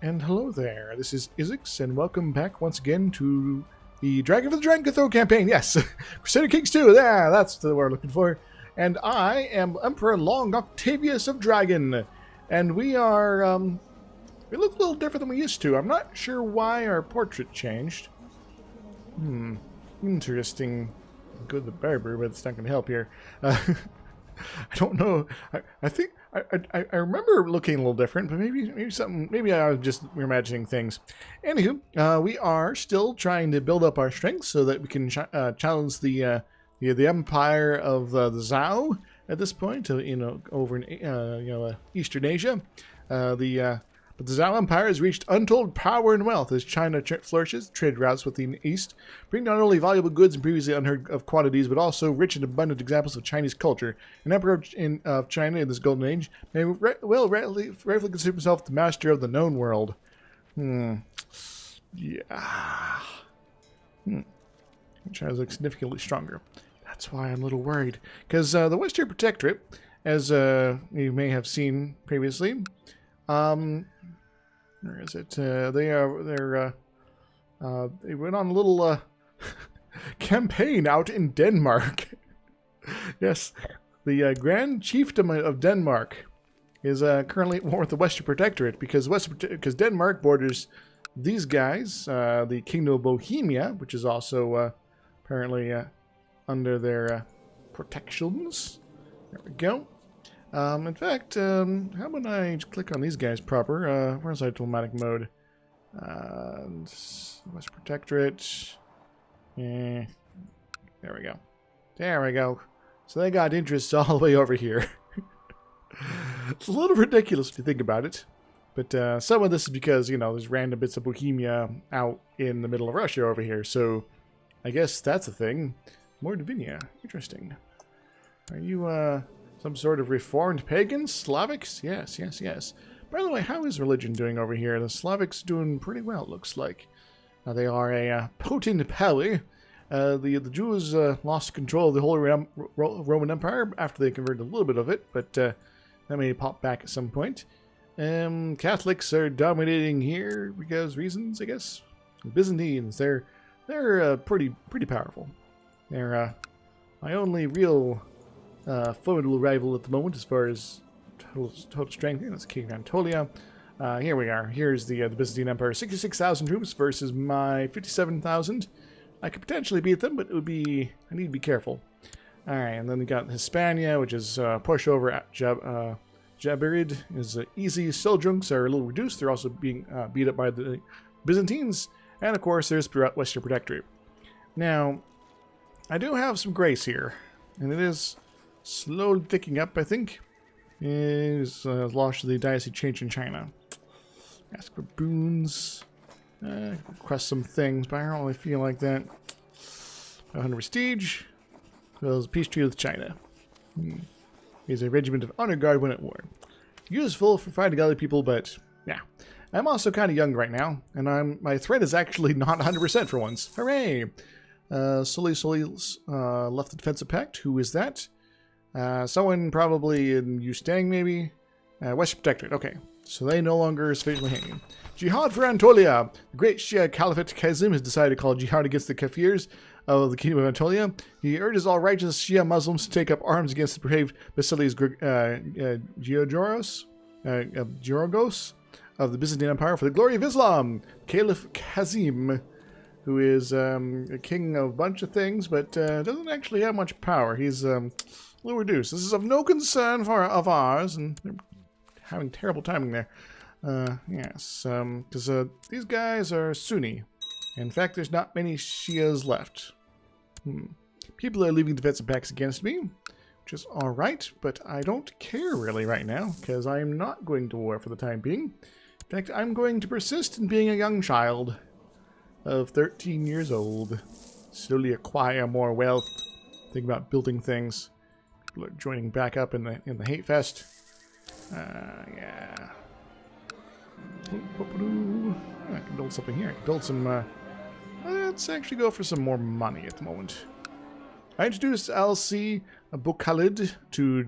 And hello there, this is DrIzixs, and welcome back once again to the Dragon for the Dragon campaign. Yes, Crusader Kings 2, yeah, that's the word I'm looking for. And I am Emperor Long Octavius of Dragon, and we are, we look a little different than we used to. I'm not sure why our portrait changed. Interesting. Go to the barber, but it's not going to help here. I don't know. I think I remember looking a little different, but maybe something. Maybe I was just imagining things. Anywho, we are still trying to build up our strength so that we can challenge the empire of the Zhao at this point. Over in Eastern Asia, but the Zhao Empire has reached untold power and wealth as China flourishes. Trade routes with the East bring not only valuable goods in previously unheard of quantities, but also rich and abundant examples of Chinese culture. An emperor of China in this golden age may rightfully consider himself the master of the known world. Yeah. China's like significantly stronger. That's why I'm a little worried. Because the Western Protectorate, as you may have seen previously, where is it? They went on a little campaign out in Denmark. Yes, the Grand Chiefdom of Denmark is currently at war with the Western Protectorate because Denmark borders these guys, the Kingdom of Bohemia, which is also apparently under their protections. There we go. In fact, how about I click on these guys proper? Where's our diplomatic mode? West Protectorate. There we go. There we go. So they got interests all the way over here. It's a little ridiculous if you think about it. But some of this is because, there's random bits of Bohemia out in the middle of Russia over here. So I guess that's a thing. Mordavinia. Interesting. Are you, some sort of reformed pagans? Slavics? Yes. By the way, how is religion doing over here? The Slavics doing pretty well, it looks like. They are a potent power. The Jews lost control of the Holy Roman Empire after they converted a little bit of it, but that may pop back at some point. Catholics are dominating here because reasons, I guess. The Byzantines, they're pretty powerful. They're my only real formidable rival at the moment as far as total strength. That's King of Anatolia. Here we are. Here's the Byzantine Empire. 66,000 troops versus my 57,000. I could potentially beat them, but I need to be careful. Alright, and then we got Hispania, which is push over at Jabirid is easy. Seljunks are a little reduced. They're also being beat up by the Byzantines. And of course, there's Western Protectorate. Now, I do have some grace here, and it is slowly picking up, I think. Is lost to the dynasty change in China. Ask for boons. Request some things, but I don't really feel like that. 500 prestige. Well, peace treaty with China. Is a regiment of honor guard when at war. Useful for fighting other people, but yeah. I'm also kind of young right now, and my threat is actually not 100% for once. Hooray! Sully left the defensive pact. Who is that? Someone probably in Yustang, maybe? Western Protectorate, okay. So they no longer sufficiently hanging. Jihad for Anatolia! The great Shia Caliphate Kazim has decided to call jihad against the Kafirs of the Kingdom of Anatolia. He urges all righteous Shia Muslims to take up arms against the depraved Basilis Georgos of the Byzantine Empire for the glory of Islam. Caliph Kazim, who is a king of a bunch of things, but doesn't actually have much power. He's a little reduced. This is of no concern of ours, and they're having terrible timing there. Yes, because these guys are Sunni. In fact, there's not many Shias left. People are leaving defensive pacts against me, which is alright, but I don't care really right now, because I am not going to war for the time being. In fact, I'm going to persist in being a young child of 13 years old. Slowly acquire more wealth. Think about building things. People are joining back up in the hate fest. Yeah. I can build something here. I can build some. Let's actually go for some more money at the moment. I introduced LC Bukhalid to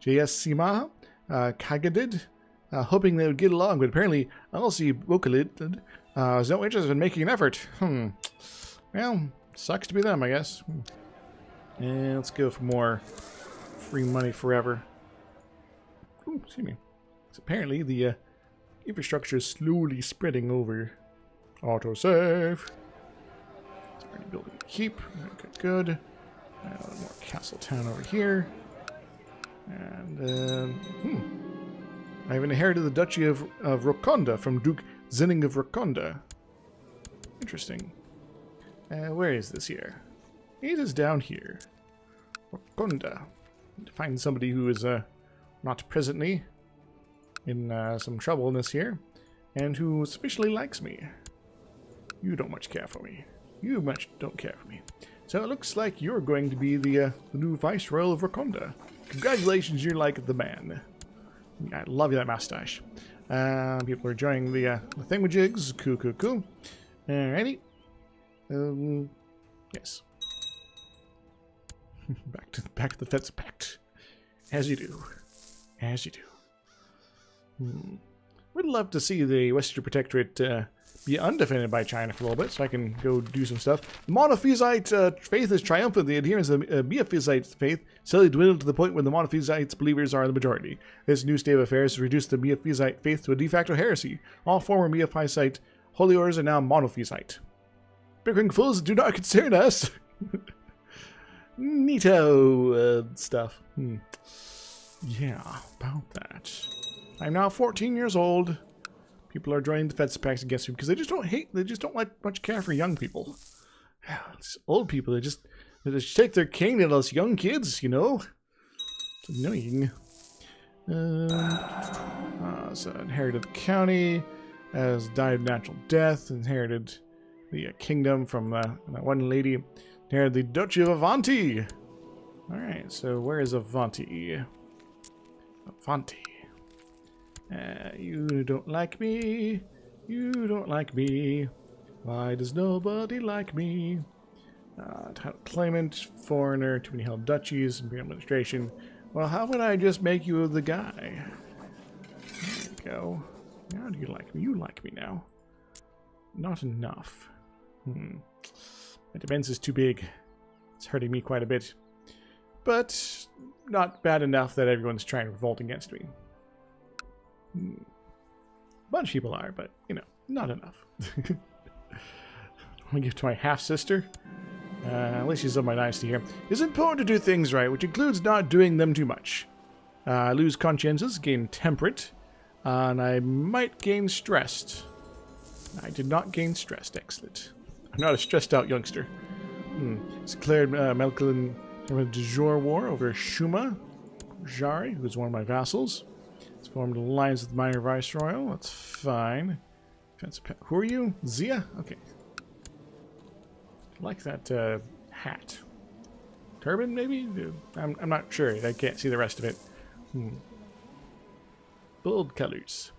JSCMA, Kagadid, hoping they would get along, but apparently Elsie Bokalid is no interest in making an effort. Well, sucks to be them, I guess. And let's go for more free money forever. Ooh, excuse me. So apparently the infrastructure is slowly spreading over. Autosave. It's already building a keep. Good, good. More Castle Town over here. And, I have inherited the Duchy of Rokonda from Duke Zinning of Rokonda. Interesting. Where is this here? It is down here. Rokonda. To find somebody who is not presently in some trouble in this here, and who especially likes me. You don't much care for me. You much don't care for me. So it looks like you're going to be the new Viceroy of Rokonda. Congratulations, you're like the man. I love you, that mustache. People are enjoying the thingamajigs. Cool, cool, cool. Alrighty. Yes. back to the Feds Pact. As you do. As you do. Would love to see the Western Protectorate be undefended by China for a little bit, so I can go do some stuff. The Monophysite faith is triumphant. The adherents of the Miaphysite faith slowly dwindled to the point where the Monophysite believers are the majority. This new state of affairs has reduced the Miaphysite faith to a de facto heresy. All former Miaphysite holy orders are now Monophysite. Bickering fools do not concern us. Neato stuff. Yeah, about that. I'm now 14 years old. People are joining defense pacts against me because they just don't like much care for young people. It's old people, they just take their king to us young kids, you know? It's annoying. So inherited the county, has died of natural death, inherited the kingdom from that one lady, inherited the Duchy of Avanti. Alright, so where is Avanti? Avanti. You don't like me. You don't like me. Why does nobody like me? Title claimant, foreigner, too many held duchies, imperial administration. Well, how would I just make you the guy? There you go. Now do you like me? You like me now. Not enough. My defense is too big. It's hurting me quite a bit. But not bad enough that everyone's trying to revolt against me. A bunch of people are, but, you know, not enough. I'm going to give it to my half-sister. At least she's of my dynasty here. It's important to do things right, which includes not doing them too much. I lose consciences, gain temperate, and I might gain stressed. I did not gain stressed. Excellent. I'm not a stressed-out youngster. It's declared Melkilin de jure war over Shuma Jari, who's one of my vassals. It's formed an alliance with the minor viceroy. That's fine. Who are you? Zia? Okay. I like that hat. Turban, maybe? I'm not sure. I can't see the rest of it. Bold colors.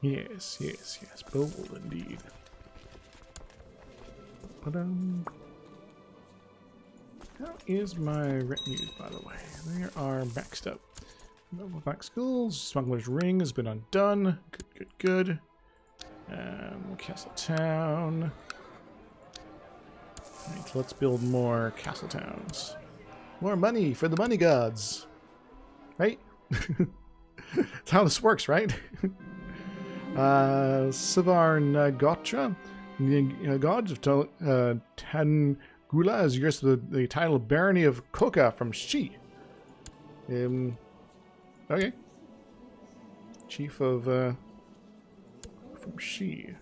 Yes, yes, yes. Bold indeed. How is my retinue, by the way? They are maxed up. Level back skills. Smuggler's Ring has been undone. Good, good, good. Castle Town. Alright, let's build more castle towns. More money for the money gods. Right? That's how this works, right? Sivar Nagotra, gods of Tangula, is yours the title of Barony of Koka from Shi. Okay. Chief of from Shi.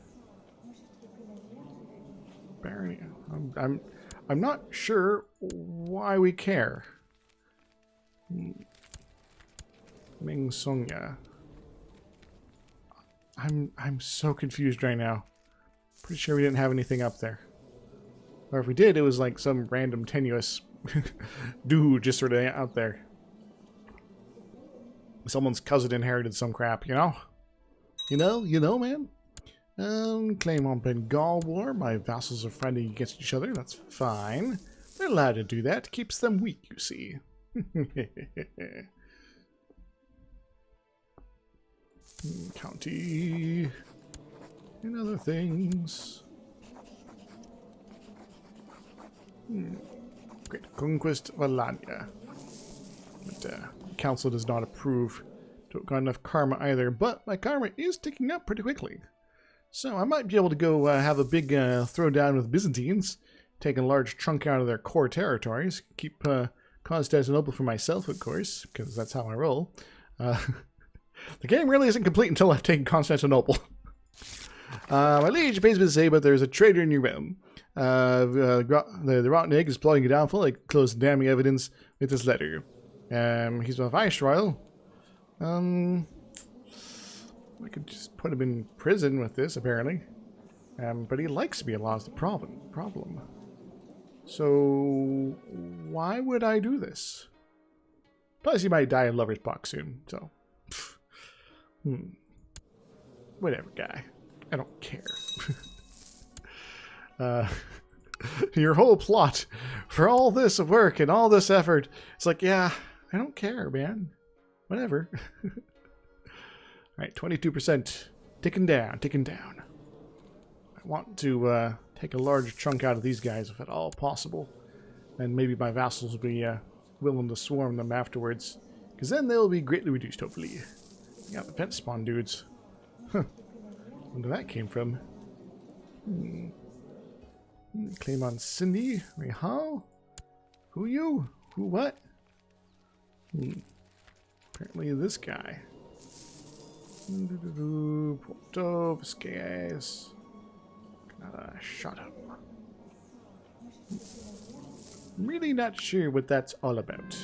Barony. I'm not sure why we care. Ming Songya. I'm so confused right now. Pretty sure we didn't have anything up there. Or if we did, it was like some random tenuous dude just sort of out there. Someone's cousin inherited some crap, you know? You know, man? Claim on Bengal War. My vassals are fighting against each other. That's fine. They're allowed to do that. Keeps them weak, you see. County. And other things. Great Conquest of Alania. But council does not approve. Don't got enough karma either, but my karma is ticking up pretty quickly. So I might be able to go have a big throwdown with Byzantines, take a large chunk out of their core territories, keep Constantinople for myself, of course, because that's how I roll. The game really isn't complete until I've taken Constantinople. My liege pays me to say, but there's a traitor in your realm. The rotten egg is plotting a downfall. I close the damning evidence with this letter. He's a viceroy. I could just put him in prison with this, apparently. But he likes me a lot is the problem. So, why would I do this? Plus, he might die of lover's box soon, so... Whatever, guy. I don't care. Your whole plot for all this work and all this effort, it's like, yeah, I don't care, man. Whatever. Alright, 22%. Ticking down. I want to take a large chunk out of these guys if at all possible. And maybe my vassals will be willing to swarm them afterwards. Because then they'll be greatly reduced, hopefully. Got the pet spawn dudes. Huh. Wonder where that came from. Claim on Cindy. Rehal? Who you? Who what? Apparently this guy. Porto, Viscayas. Shut up. Really not sure what that's all about.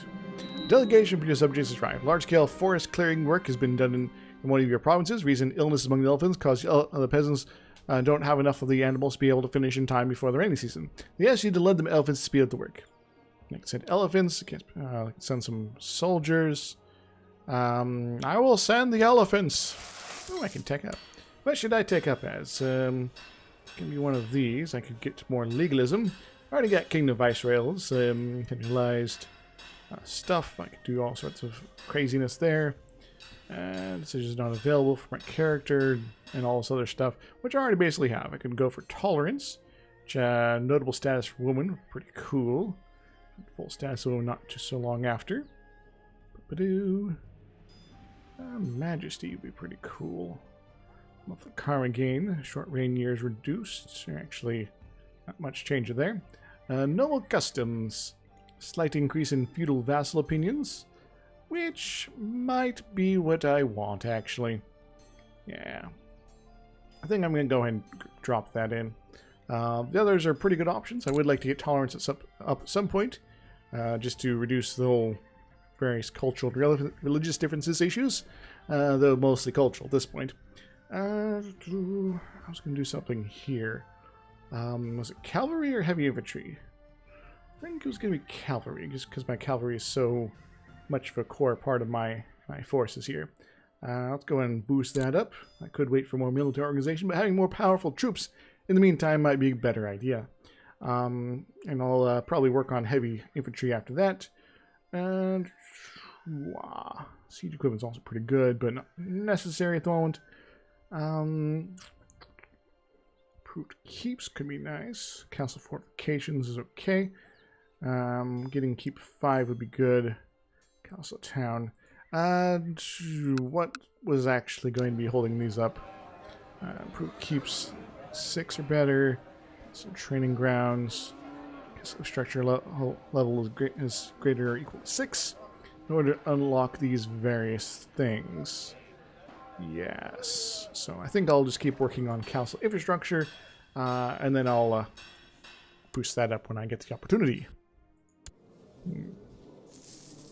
Delegation for your subjects has arrived. Large-scale forest clearing work has been done in one of your provinces. Recent illnesses among the elephants cause the peasants don't have enough of the animals to be able to finish in time before the rainy season. They ask you to lend them elephants to speed up the work. I can send elephants. I can send some soldiers. I will send the elephants. Oh, I can take up. What should I take up as? Give me one of these. I could get more legalism. I already got Kingdom Viceroyals. Centralized stuff. I could do all sorts of craziness there. Decisions not available for my character and all this other stuff, which I already basically have. I can go for tolerance, which notable status for woman, pretty cool. Full status of not too so long after. Majesty would be pretty cool. Monthly karma gain, short reign years reduced. Actually, not much change there. Noble customs, slight increase in feudal vassal opinions, which might be what I want, actually. Yeah. I think I'm going to go ahead and drop that in. The others are pretty good options. I would like to get tolerance up at some point, just to reduce the whole various cultural and religious differences issues, though mostly cultural at this point. I was going to do something here. Was it cavalry or heavy infantry? I think it was going to be cavalry, just because my cavalry is so much of a core part of my forces here. Let's go ahead and boost that up. I could wait for more military organization, but having more powerful troops in the meantime might be a better idea. And I'll probably work on heavy infantry after that. And siege equipment's also pretty good, but not necessary at the moment. Improved keeps could be nice. Castle fortifications is okay. Getting keep 5 would be good. Castle town. And what was actually going to be holding these up? Improved keeps 6 or better. Some training grounds. Castle structure level is greater or equal to 6 in order to unlock these various things. Yes. So I think I'll just keep working on castle infrastructure, and then I'll boost that up when I get the opportunity.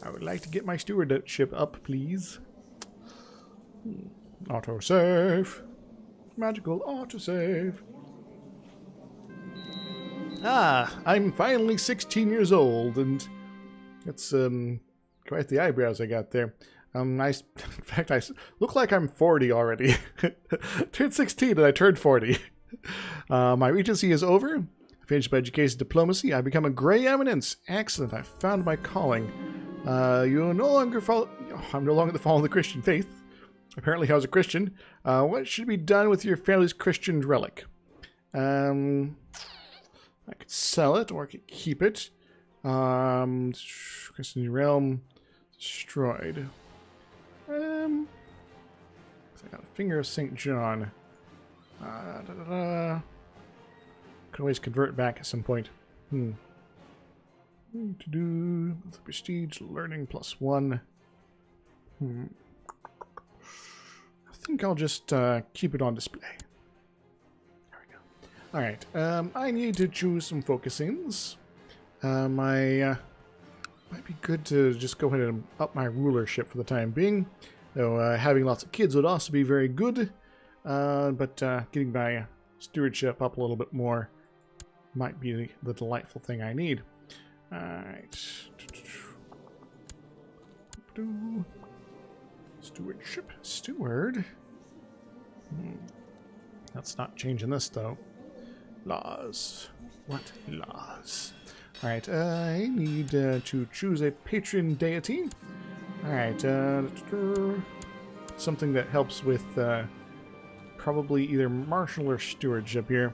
I would like to get my stewardship up, please. Autosave. Magical autosave. I'm finally 16 years old, and that's quite the eyebrows I got there. In fact, I look like I'm 40 already. Turned 16 and I turned 40. My regency is over. I finished my education diplomacy. I become a grey eminence. Excellent. I found my calling. I'm no longer the follow of the Christian faith. Apparently I was a Christian. What should be done with your family's Christian relic? I could sell it, or I could keep it. Christian realm destroyed. I got a finger of St. John. Could always convert it back at some point. To do prestige learning +1. I think I'll just keep it on display. There we go. All right. I need to choose some focusings. Might be good to just go ahead and up my rulership for the time being. Though having lots of kids would also be very good. But getting my stewardship up a little bit more might be the delightful thing I need. Alright. Stewardship. Steward. That's not changing this, though. Laws. What laws? Alright, I need to choose a patron deity. Alright, something that helps with probably either martial or stewardship here.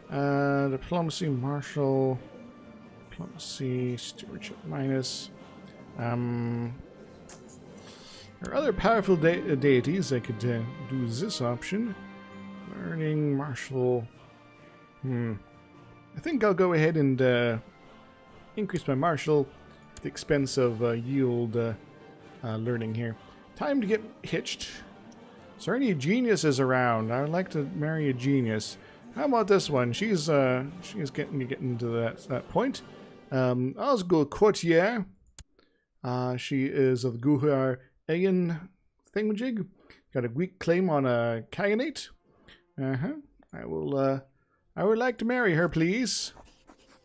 Diplomacy, martial, diplomacy, stewardship minus. There are other powerful deities. I could do this option. Learning, martial. I think I'll go ahead and increase my martial at the expense of yield learning here. Time to get hitched. Is there any geniuses around? I would like to marry a genius. How about this one? She's getting to that point. Osgood Courtier. She is of the Guhar Ayan thingamajig. Got a weak claim on a Kyanate. I would like to marry her, please.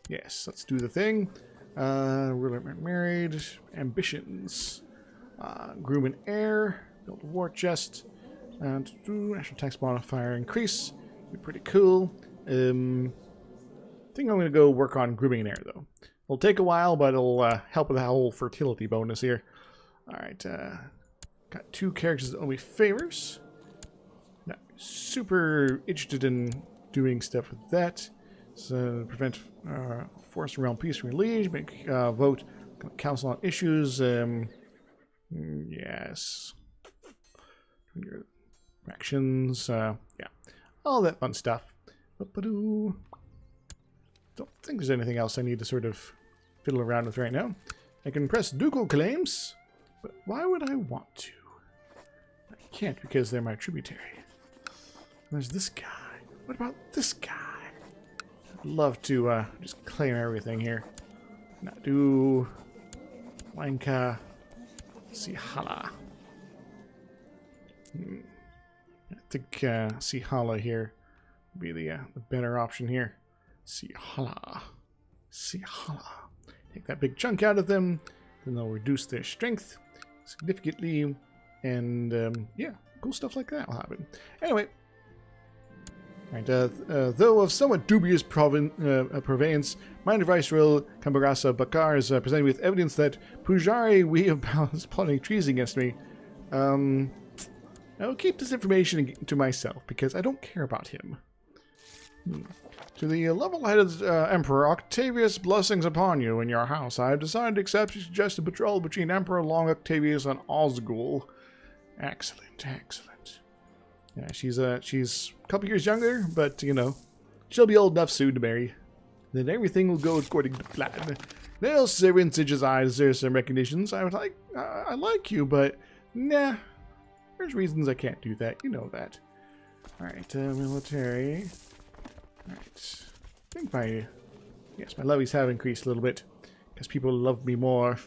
Yes, let's do the thing. Ruler married. Ambitions. Groom and heir. Build a war chest. And national tax modifier increase. Be pretty cool. I think I'm going to go work on grooming and heir, though. It'll take a while, but it'll help with the whole fertility bonus here. Alright, got 2 characters that only favors. Not super interested in doing stuff with that. So, prevent forced realm peace and liege, make vote council on issues. Yes. Your actions, yeah. All that fun stuff. Don't think there's anything else I need to sort of fiddle around with right now. I can press ducal claims, but why would I want to? I can't because they're my tributary. There's this guy. What about this guy? I'd love to just claim everything here. Now do Wanka Sihala. I think Sihala here would be the better option here. Sihala. Take that big chunk out of them, then they'll reduce their strength significantly, and yeah, cool stuff like that will happen. Anyway, right, though of somewhat dubious purveyance, Minor Viceroy Kambarasa Bakar is presented with evidence that Pujari Weeabao is plotting treason against me. I will keep this information to myself because I don't care about him. To the level-headed Emperor Octavius, blessings upon you and your house. I have decided to accept your suggested patrol between Emperor Long Octavius and Osgul. Excellent, excellent. Yeah, she's a couple years younger, but you know, she'll be old enough soon to marry. Then everything will go according to plan. Nail Siren Sidge's eyes deserve some recognitions. I like you, but nah. There's reasons I can't do that. You know that. Alright, military. Alright. I think my levies have increased a little bit. Because people love me more.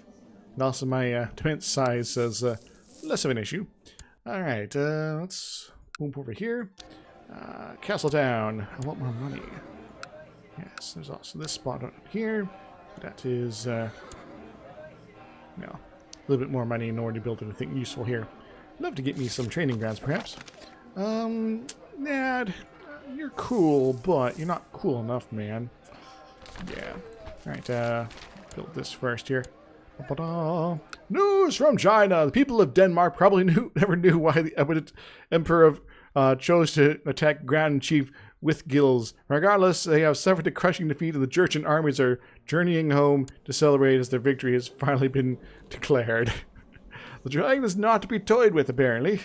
And also my defense size is less of an issue. Alright, let's boom over here. Castletown. I want more money. Yes, there's also this spot up here. That is, a little bit more money in order to build anything useful here. Love to get me some training grounds, perhaps. Nad, you're cool, but you're not cool enough, man. Yeah. Alright, build this first here. News from China. The people of Denmark probably never knew why the eminent emperor chose to attack Grand Chief Withgills. Regardless, they have suffered a crushing defeat, and the Jurchen armies are journeying home to celebrate as their victory has finally been declared. The dragon is not to be toyed with, apparently.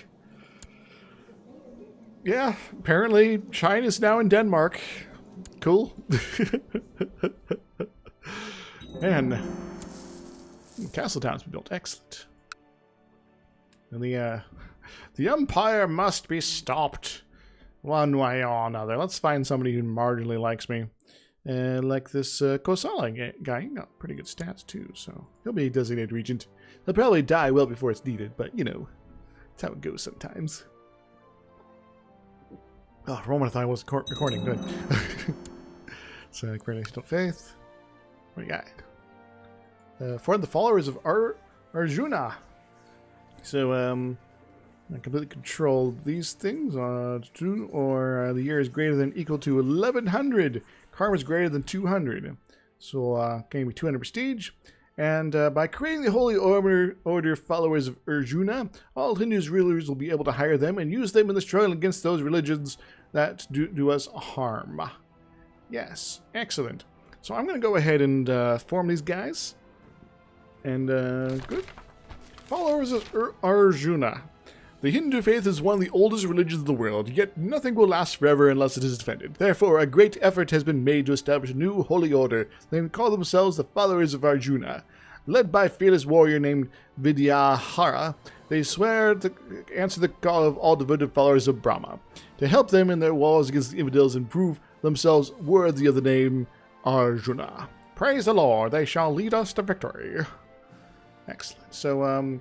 Yeah, apparently China's now in Denmark. Cool. Man, Castle Town's been built. Excellent. And the Empire must be stopped one way or another. Let's find somebody who marginally likes me. Like this Kosala guy. He got pretty good stats too, so he'll be a designated regent. He'll probably die well before it's needed, but you know, that's how it goes sometimes. Oh, Roman thought I wasn't recording. Good. So, Coronation of Faith. What do you got? For the followers of Arjuna. So, I completely control these things. Or the year is greater than equal to 1100. Karma is greater than 200. So, gain me 200 prestige. And by creating the Holy Order followers of Arjuna, all Hindu's rulers will be able to hire them and use them in the struggle against those religions that do us harm. Yes, excellent. So I'm going to go ahead and form these guys. And good. Followers of Arjuna. The Hindu faith is one of the oldest religions of the world, yet nothing will last forever unless it is defended. Therefore, a great effort has been made to establish a new holy order. They call themselves the Followers of Arjuna. Led by a fearless warrior named Vidyahara, they swear to answer the call of all devoted followers of Brahma, to help them in their wars against the infidels and prove themselves worthy of the name Arjuna. Praise the Lord, they shall lead us to victory. Excellent. So,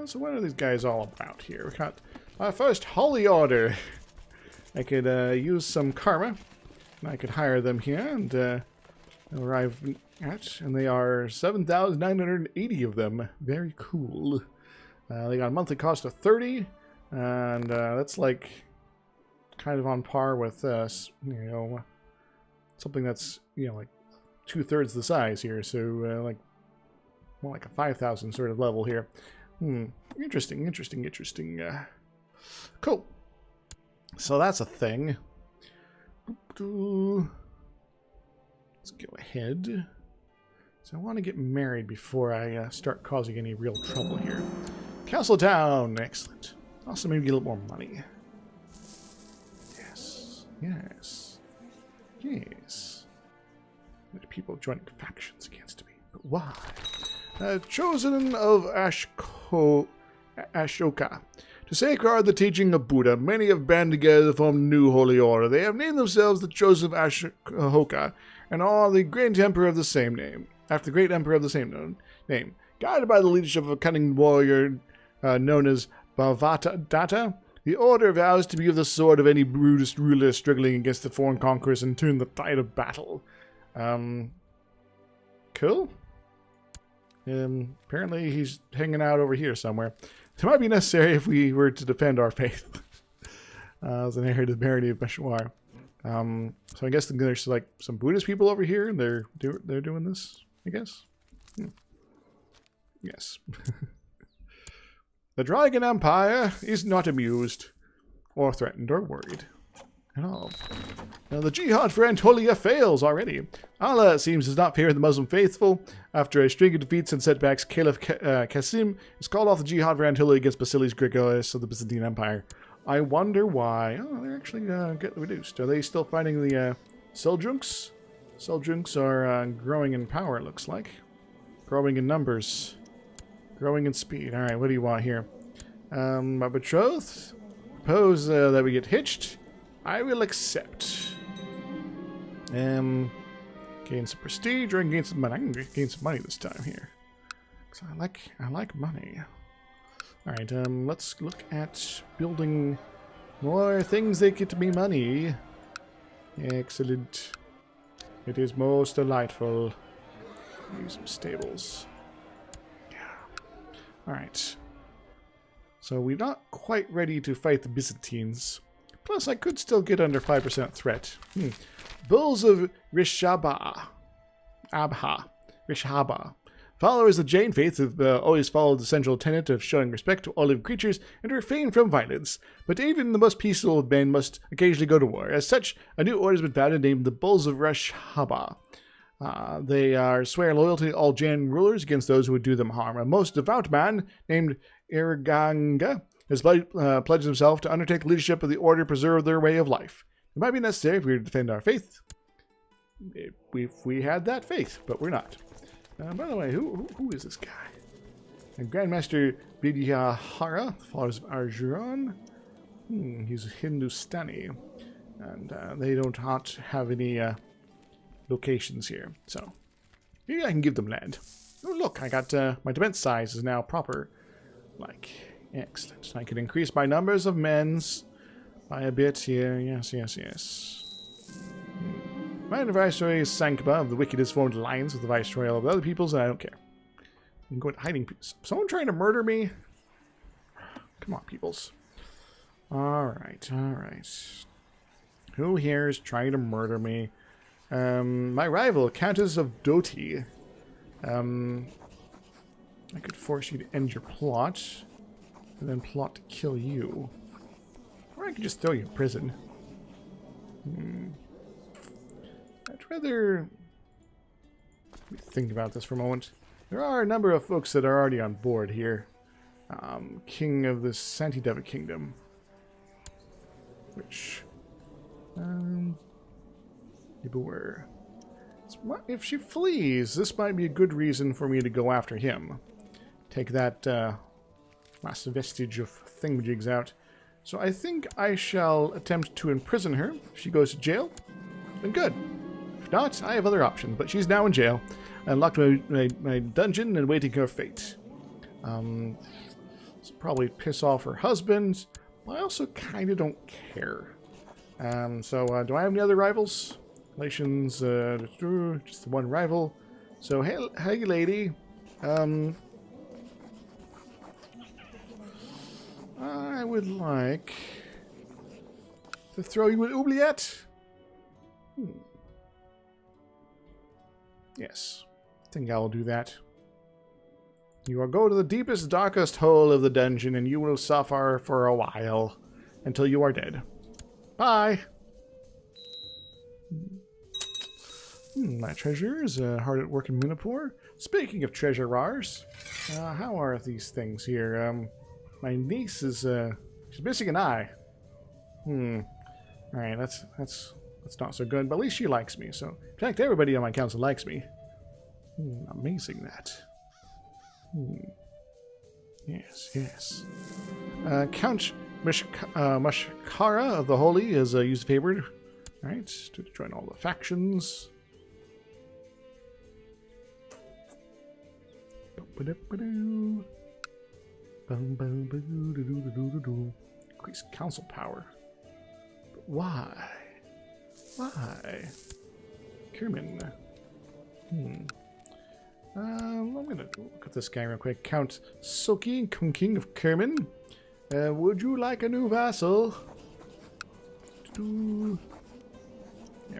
so what are these guys all about here? We got our first holy order. I could use some karma, and I could hire them here and arrive at, and they are 7,980 of them. Very cool. They got a monthly cost of 30, and that's like kind of on par with something that's like 2/3 the size here. So like more like a 5,000 sort of level here. Interesting. Cool. So that's a thing. Let's go ahead. So I want to get married before I start causing any real trouble here. Castle Town. Excellent. Also maybe get a little more money. Yes. There's people joining factions against me. But why? Chosen of Ashoka. To safeguard the teaching of Buddha, many have banded together to form a new holy order. They have named themselves the Chosen of Ashoka, and are the great emperor of the same name. After the great emperor of the same name. Guided by the leadership of a cunning warrior known as Bhavadatta, the order vows to be of the sword of any brutist ruler struggling against the foreign conquerors and turn the tide of battle. Cool. Apparently he's hanging out over here somewhere. It might be necessary if we were to defend our faith. As an heir to the barony of Peshawar. So I guess there's like some Buddhist people over here, and they're doing this, I guess. Yes. The Dragon Empire is not amused, or threatened, or worried at all. Now the jihad for Anatolia fails already. Allah, it seems, does not fear the Muslim faithful. After a string of defeats and setbacks, Caliph Qasim is called off the jihad for Anatolia against Basilis Gregorius of the Byzantine Empire. I wonder why. Oh, they're actually getting reduced. Are they still fighting the Seljuks? Seljuks are growing in power, it looks like. Growing in numbers. Growing in speed. Alright, what do you want here? My betrothed? Propose that we get hitched. I will accept. Gain some prestige or gain some money. I can gain some money this time here. Cause I like money. Alright, let's look at building more things that get me money. Excellent. It is most delightful. Use some stables. Yeah. Alright. So we're not quite ready to fight the Byzantines. Plus, I could still get under 5% threat. Bulls of Rishaba. Rishaba. Followers of the Jain faith have always followed the central tenet of showing respect to all living creatures and refrain from violence. But even the most peaceful of men must occasionally go to war. As such, a new order has been founded named the Bulls of Rashhaba. They swear loyalty to all Jain rulers against those who would do them harm. A most devout man named Irganga has pledged himself to undertake leadership of the order to preserve their way of life. It might be necessary if we were to defend our faith. If we had that faith, but we're not. By the way, who is this guy? And Grandmaster Vidyahara, followers of Arjuran. He's Hindustani. And they don't have any locations here. So, maybe I can give them land. Oh, look, I got my defense size is now proper. Like, excellent. I can increase my numbers of men's by a bit here. Yes. My Viceroy Sankba of the Wicked has formed alliance with the Viceroy of the other peoples, and I don't care. I'm going to hiding. Someone trying to murder me? Come on, peoples. Alright. Who here is trying to murder me? My rival, Countess of Doti. I could force you to end your plot, and then plot to kill you. Or I could just throw you in prison. I'd rather think about this for a moment. There are a number of folks that are already on board here. King of the Santideva Kingdom. Which... beware. If she flees, this might be a good reason for me to go after him. Take that last vestige of thingamajigs out. So I think I shall attempt to imprison her. If she goes to jail, then good. If not, I have other options. But she's now in jail. And locked in my dungeon and waiting her fate. This will probably piss off her husband. But I also kind of don't care. So do I have any other rivals? Relations, just the one rival. So, hey lady. I would like to throw you an oubliette. Yes, I think I will do that. You will go to the deepest, darkest hole of the dungeon, and you will suffer for a while until you are dead. Bye. My treasures, hard at work in Minapur. Speaking of treasurers, how are these things here? My niece is, she's missing an eye. Alright, that's not so good, but at least she likes me, so... In fact, everybody on my council likes me. Amazing that. Yes. Count Mashkara of the Holy has used the favor. Alright, to join all the factions. Increase council power. But why? Why? Kerman. I'm gonna look at this guy real quick. Count Soki, King of Kerman. Would you like a new vassal? There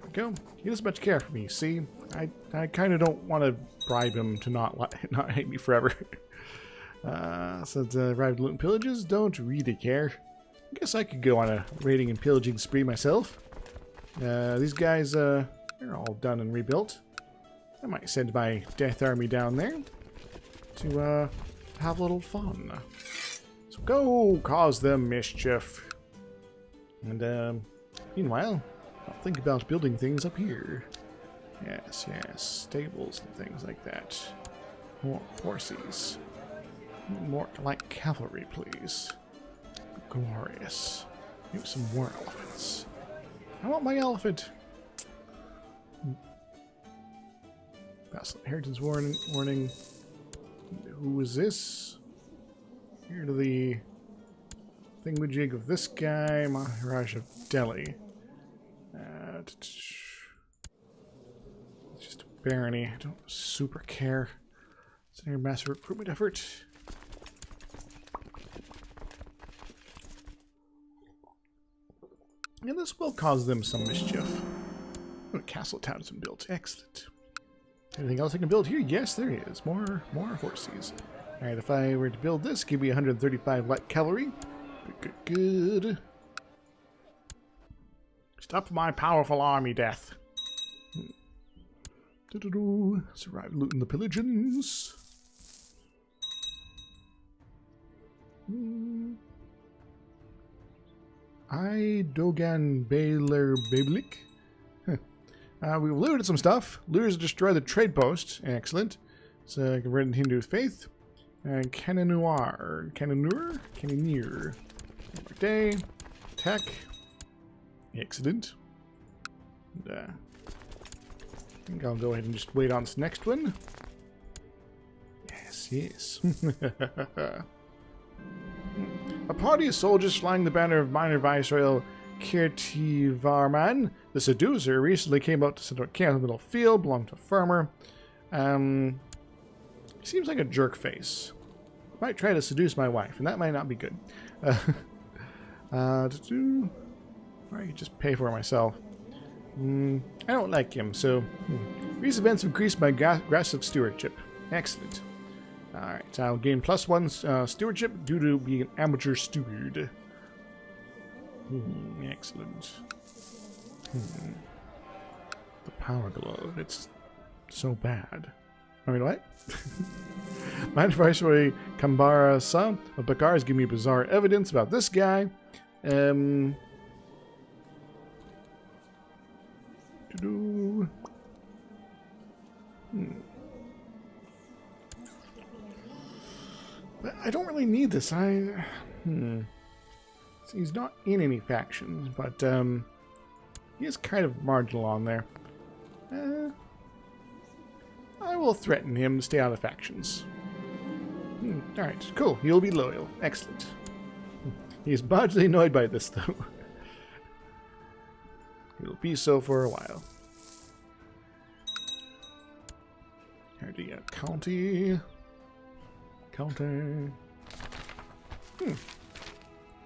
we go. He doesn't much care for me. See, I kind of don't want to bribe him to not hate me forever. Since arrived loot and pillages, don't really care. I guess I could go on a raiding and pillaging spree myself. These guys, they're all done and rebuilt. I might send my death army down there to have a little fun. So go cause them mischief. And meanwhile, I'll think about building things up here. Yes, stables and things like that. More horses. More like cavalry, please. Glorious. Maybe some more elephants. I want my elephant. Vassal inheritance warning. Who is this? Here to the thingamajig of this guy, Maharaj of Delhi. It's just a barony. I don't super care. It's a massive recruitment effort. And this will cause them some mischief. Oh, a castle town has been built. Excellent. Anything else I can build here? Yes, there is. More horses. Alright, if I were to build this, give me 135 light cavalry. Good. Stop my powerful army, death. Survive looting the pillagings. I Dogan Baylor Bablik. We've looted some stuff. Looters destroyed the trade post. Excellent. So converted Hindu faith. Cannoneer. Day. Tech. Excellent. And, I think I'll go ahead and just wait on this next one. Yes. A party of soldiers flying the banner of minor Viceroy Kirtivarman, the seducer, recently came out to set up camp in the middle field, belonged to a farmer. Seems like a jerk face. Might try to seduce my wife, and that might not be good. I could just pay for it myself. I don't like him, so... Recent events have increased my aggressive stewardship. Excellent. Alright, I'll gain +1 stewardship due to being an amateur steward. Excellent. The power glove, it's so bad. I mean, what? Minor Viceroy Kambara Sa of Bakar has given me bizarre evidence about this guy. But I don't really need this. He's not in any factions, but he is kind of marginal on there. I will threaten him to stay out of factions. Alright, cool. He'll be loyal. Excellent. He's marginally annoyed by this, though. He'll be so for a while. Here do you get county?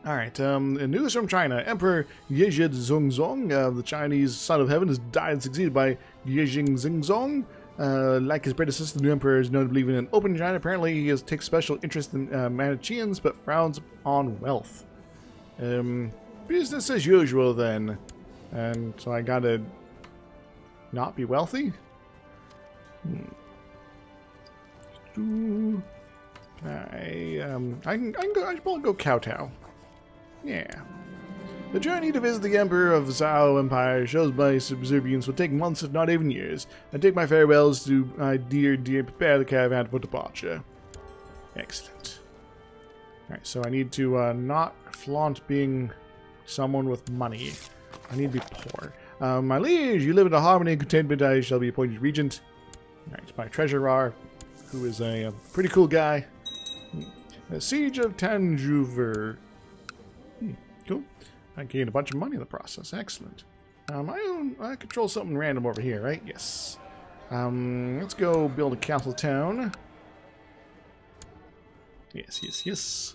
Alright, news from China. Emperor Yezhi Zongzong, the Chinese son of heaven, has died and succeeded by Yezhi Zingzong. Like his predecessor, the new emperor is known to believe in an open China. Apparently, he takes special interest in Manichaeans, but frowns on wealth. Business as usual, then. And so I gotta not be wealthy? I should probably go kowtow. Yeah. The journey to visit the Emperor of the Zhao Empire shows my subservience will take months, if not even years. I take my farewells to my dear, prepare the caravan for departure. Excellent. Alright, so I need to not flaunt being someone with money. I need to be poor. My liege, you live in a harmony and contentment. I shall be appointed regent. Alright, my treasurer, who is a pretty cool guy. The Siege of Tanjuver. Cool. I gained a bunch of money in the process. Excellent. I control something random over here, right? Yes. Let's go build a castle town. Yes.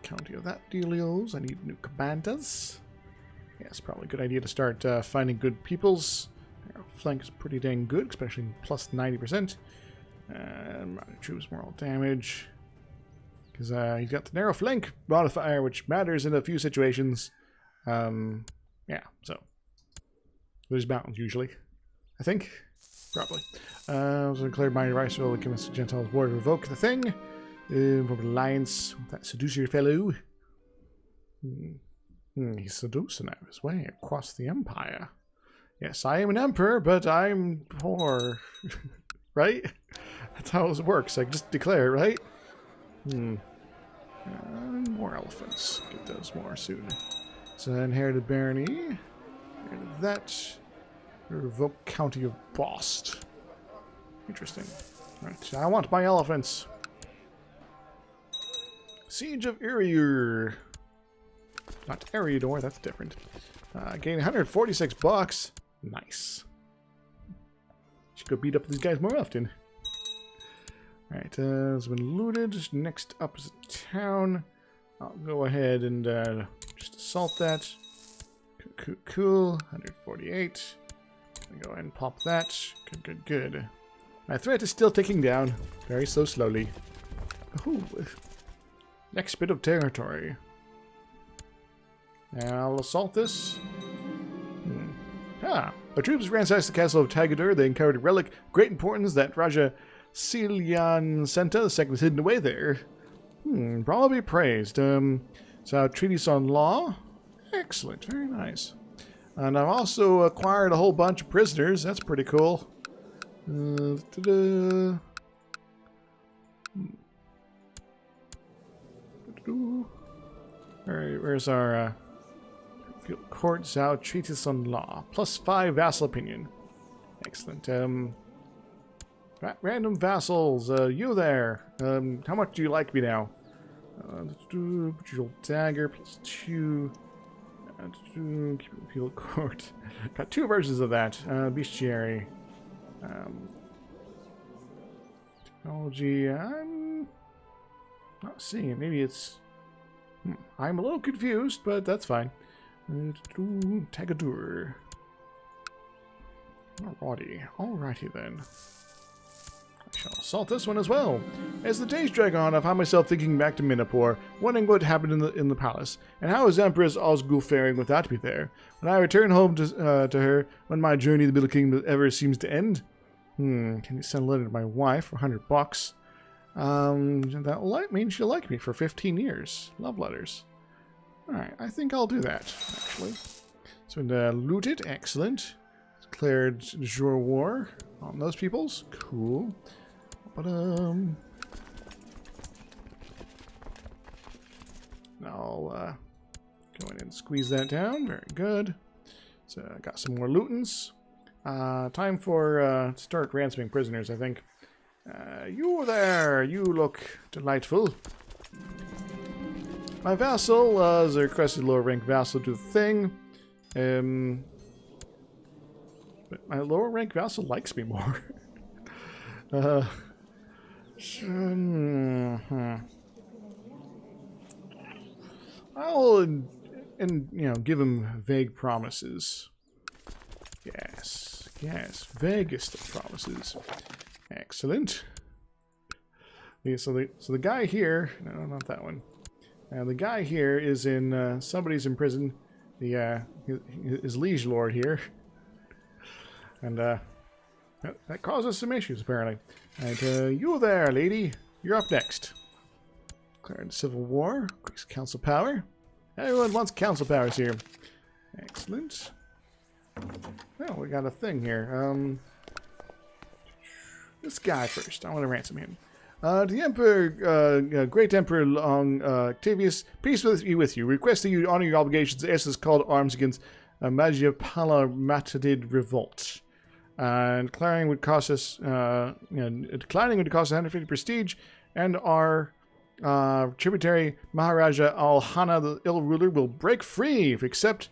County of that dealios. I need new commandos. Yes, probably a good idea to start finding good peoples. Our flank is pretty dang good, especially plus 90%. Troops moral damage. Because he's got the narrow flank modifier, which matters in a few situations. Yeah, so. There's mountains, usually. I think. Probably. So declared minor rights will convince the Gentiles war to revoke the thing. From alliance with that seducer fellow. He's seducing out his way across the empire. Yes, I am an emperor, but I'm poor. Right? That's how it works. I just declare, right? More elephants. Get those more soon. So inherited barony. Inherited that. Revoke county of Bost. Interesting. Right. I want my elephants. Siege of Eriur. Not Eriador, that's different. Gain 146 bucks. Nice. Should go beat up these guys more often. Alright, it's been looted. Next up is a town. I'll go ahead and just assault that. Cool. 148. Go ahead and pop that. Good, good, good. My threat is still ticking down, very so slowly. Ooh. Next bit of territory. And I'll assault this. Our troops ransacked the castle of Tagadur. They uncovered a relic of great importance that Raja Cillian Senta II was hidden away there. Probably praised. So, treatise on law. Excellent, very nice. And I've also acquired a whole bunch of prisoners. That's pretty cool. Where's our court Zhao treatise on law? +5 vassal opinion. Excellent. Random vassals. You there. How much do you like me now? Dagger +2. People court. Got 2 versions of that. Bestiary. Technology. I'm not seeing it. Maybe it's. I'm a little confused, but that's fine. Tagadur. Alrighty then. I shall assault this one as well. As the days drag on, I find myself thinking back to Minapur, wondering what happened in the palace, and how is Empress Osgul faring without me there. When I return home to her, when my journey to the Middle Kingdom ever seems to end. Can you send a letter to my wife for $100? That will mean she'll like me for 15 years. Love letters. Alright, I think I'll do that, actually. So, loot it. Excellent. Declared de jure war on those peoples. Cool. But, I'll, go in and squeeze that down. Very good. So, I got some more lootins. Time for, start ransoming prisoners, I think. You there! You look delightful. My vassal has requested lower rank vassal to the thing. But my lower rank vassal likes me more. I'll give him vague promises. Yes, vaguest of promises. Excellent. Yeah, so the guy here, no, not that one. The guy here is in, somebody's in prison. His liege lord here. And, that causes some issues, apparently. And, you there, lady. You're up next. Declared civil war. Increase council power. Everyone wants council powers here. Excellent. Oh, we got a thing here. This guy first. I want to ransom him. To the Emperor, Great Emperor Long Octavius, peace with you. Request that you honor your obligations as is called arms against Majapala Matadid revolt. Declining would cost us 150 prestige, and our tributary Maharaja Al-Hana, the ill ruler, will break free if accept.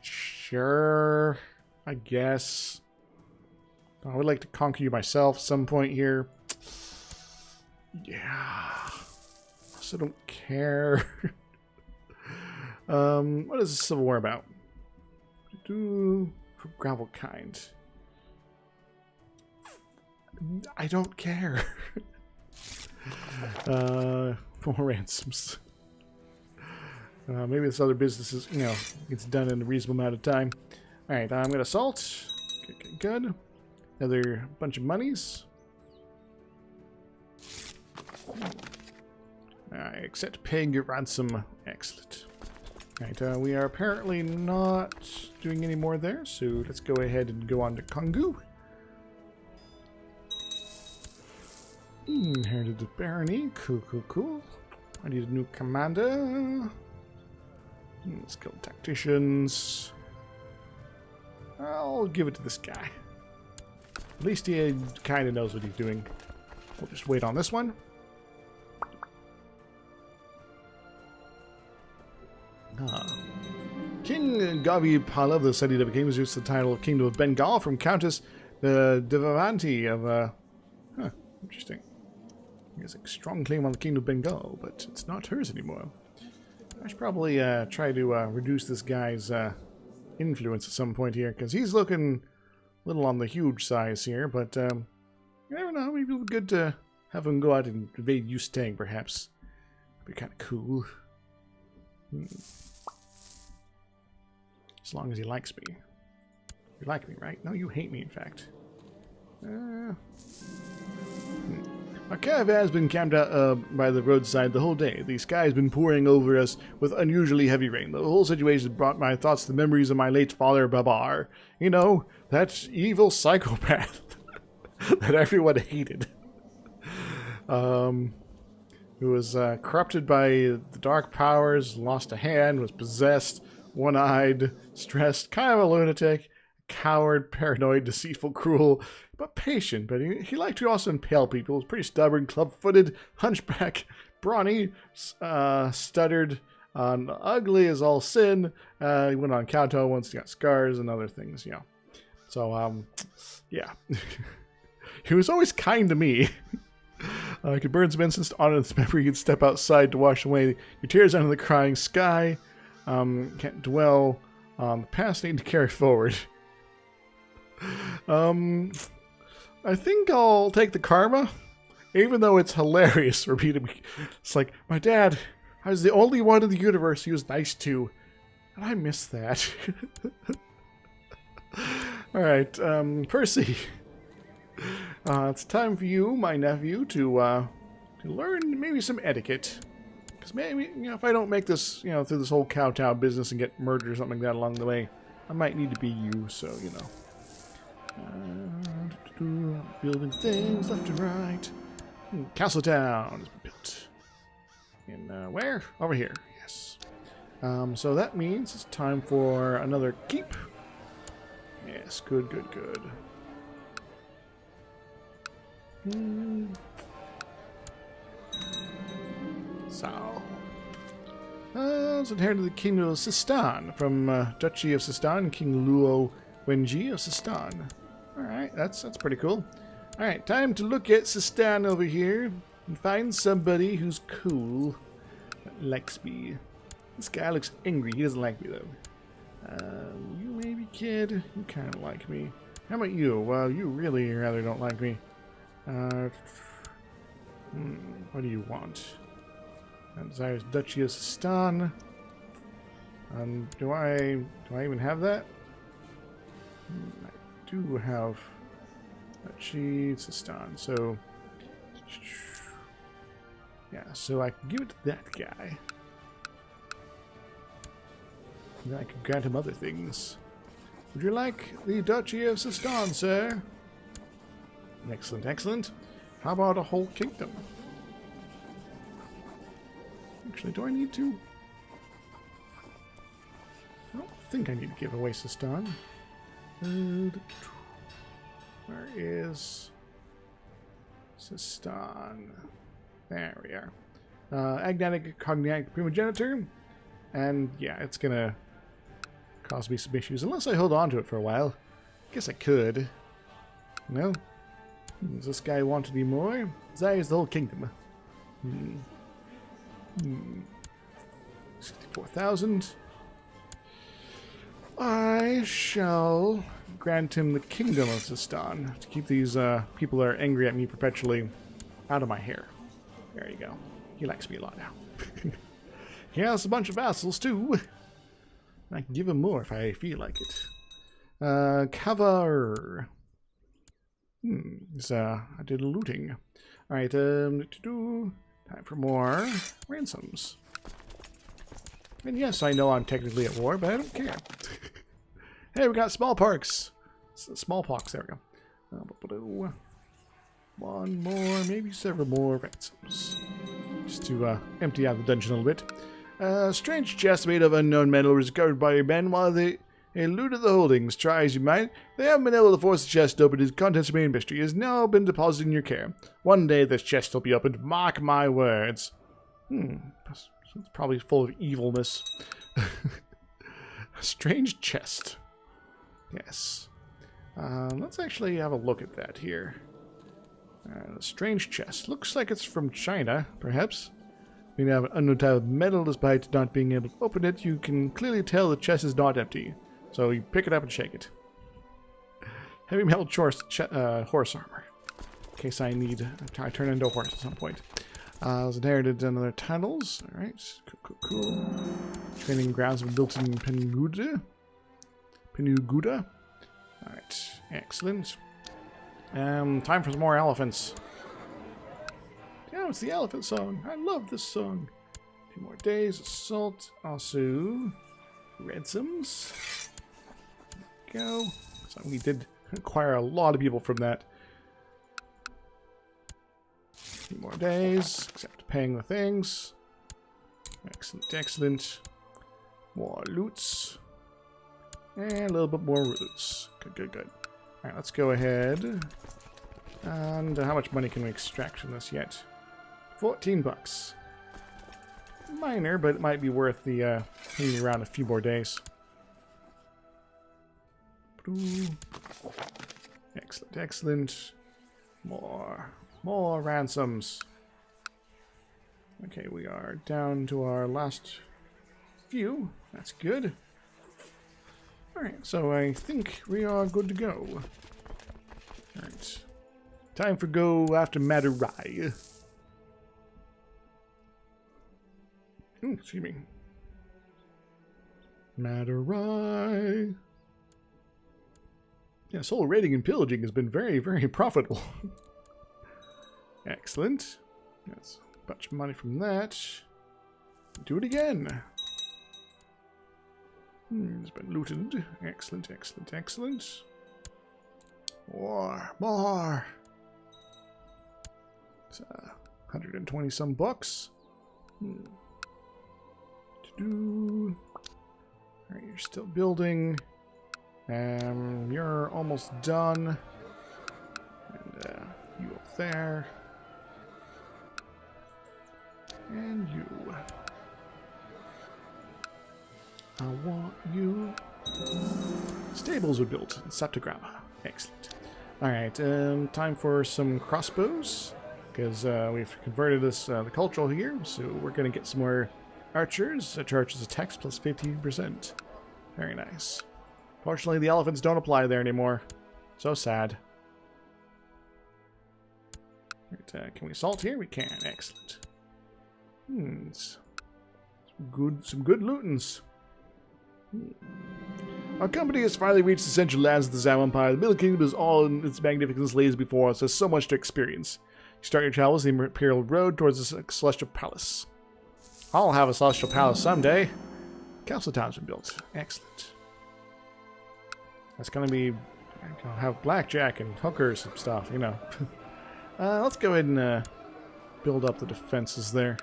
Sure, I guess. I would like to conquer you myself at some point here. Yeah. I also don't care. What is the Civil War about? Do for gravel kind. I don't care. More ransoms. Maybe this other business is, gets done in a reasonable amount of time. Alright, I'm gonna assault. Good. Another bunch of monies. I accept paying your ransom. Excellent. Alright, we are apparently not doing any more there, so let's go ahead and go on to Kongu. Inherited the barony. Cool. I need a new commander. Skilled tacticians. I'll give it to this guy. At least he kind of knows what he's doing. We'll just wait on this one. King Gavi Pala of the Seti of Kings used the title of Kingdom of Bengal from Countess Devavanti of... interesting. He has a strong claim on the Kingdom of Bengal, but it's not hers anymore. I should probably try to reduce this guy's influence at some point here, because he's looking a little on the huge size here, but I don't know, maybe it would be good to have him go out and invade Yustang, perhaps. That'd be kind of cool. As long as he likes me. You like me, right? No, you hate me, in fact. Our caravan has been camped out by the roadside the whole day. The sky has been pouring over us with unusually heavy rain. The whole situation brought my thoughts to the memories of my late father, Babar. You know, that evil psychopath that everyone hated. Who was corrupted by the dark powers, lost a hand, was possessed, one-eyed, stressed, kind of a lunatic, coward, paranoid, deceitful, cruel, but patient. But he liked to also impale people. He was pretty stubborn, club-footed, hunchback, brawny, stuttered, ugly as all sin. He went on kowtow once, he got scars and other things, you know. So, yeah. He was always kind to me. I could burn some incense on his memory. He could step outside to wash away your tears under the crying sky. Can't dwell on the past, need to carry forward. I think I'll take the karma, even though it's hilarious for me to be. It's like, my dad, I was the only one in the universe he was nice to, and I miss that. Alright, Percy. It's time for you, my nephew, to learn maybe some etiquette. Because maybe, you know, if I don't make this, you know, through this whole kowtow business and get murdered or something like that along the way, I might need to be you, so, you know. Building things left and right. Castletown has been built. And where? Over here, yes. So that means it's time for another keep. Yes, good, good, good. So, it's inherited the Kingdom of Sistan from Duchy of Sistan, King Luo Wenji of Sistan. Alright, that's pretty cool. Alright, time to look at Sistan over here and find somebody who's cool that likes me. This guy looks angry. He doesn't like me, though. You maybe, kid? You kind of like me. How about you? Well, you really rather don't like me. What do you want? Desires Duchy of Sistan. Do I even have that? I do have Duchy Sistan, so yeah, so I can give it to that guy. And then I can grant him other things. Would you like the Duchy of Sistan, sir? Excellent, excellent. How about a whole kingdom? Actually, do I need to? I don't think I need to give away Sistan. Where is Sistan? There we are. Agnatic Cognatic Primogeniture. And yeah, it's gonna cause me some issues. Unless I hold on to it for a while. I guess I could. No? Does this guy want any more? Zai is the whole kingdom. 64,000. I shall grant him the kingdom of Sistan to keep these people that are angry at me perpetually out of my hair. There you go. He likes me a lot now. He has a bunch of vassals too. I can give him more if I feel like it. Kavar. I did looting. Alright, time for more ransoms. And yes, I know I'm technically at war, but I don't care. Hey, we got smallpox. Smallpox, there we go. One more, maybe several more ransoms. Just to empty out the dungeon a little bit. Strange chest made of unknown metal was discovered by your men while they eluded the holdings. Try as you might, they haven't been able to force the chest open. Its contents remain a mystery. It has now been deposited in your care. One day this chest will be opened. Mark my words. It's probably full of evilness. A strange chest. Yes. Let's actually have a look at that here. A strange chest. Looks like it's from China, perhaps. We have an unknown type of metal. Despite not being able to open it, you can clearly tell the chest is not empty. So you pick it up and shake it. Heavy metal horse armor. In case I turn into a horse at some point. I was inherited another titles. Alright. Cool. Training grounds of built in Penuguda. Alright. Excellent. Time for some more elephants. Yeah, it's the elephant song. I love this song. 2 more days. Assault. Also, ransoms. There we go. So we did acquire a lot of people from that. 2 more days, except paying the things. Excellent, excellent. More loots. And a little bit more loots. Good. Alright, let's go ahead. And how much money can we extract from this yet? 14 bucks. Minor, but it might be worth the hanging around a few more days. Excellent, excellent. More ransoms. Okay, we are down to our last few. That's good. Alright, so I think we are good to go. Alright. Time for go after Madurai. Ooh, excuse me. Madurai. Yeah, soul raiding and pillaging has been very, very profitable. Excellent. That's a bunch of money from that. Do it again. It's been looted. Excellent, excellent, excellent. More. It's 120 some bucks. Alright, you're still building. You're almost done. And you up there. And you. I want you. Stables were built in Septagrama. Excellent. Alright, time for some crossbows. Because we've converted this the cultural here, so we're going to get some more archers. That charges attacks plus 15%. Very nice. Fortunately, the elephants don't apply there anymore. So sad. Right, can we assault here? We can. Excellent. Some good lootings. Our company has finally reached the central lands of the Zhao Empire. The Middle Kingdom is all in its magnificence lays before us. There's so much to experience. You start your travels the Imperial Road towards the Celestial Palace. I'll have a Celestial Palace someday. Castle Town's been built. Excellent. That's gonna be... I'll have blackjack and hookers and stuff, you know. Let's go ahead and build up the defenses there.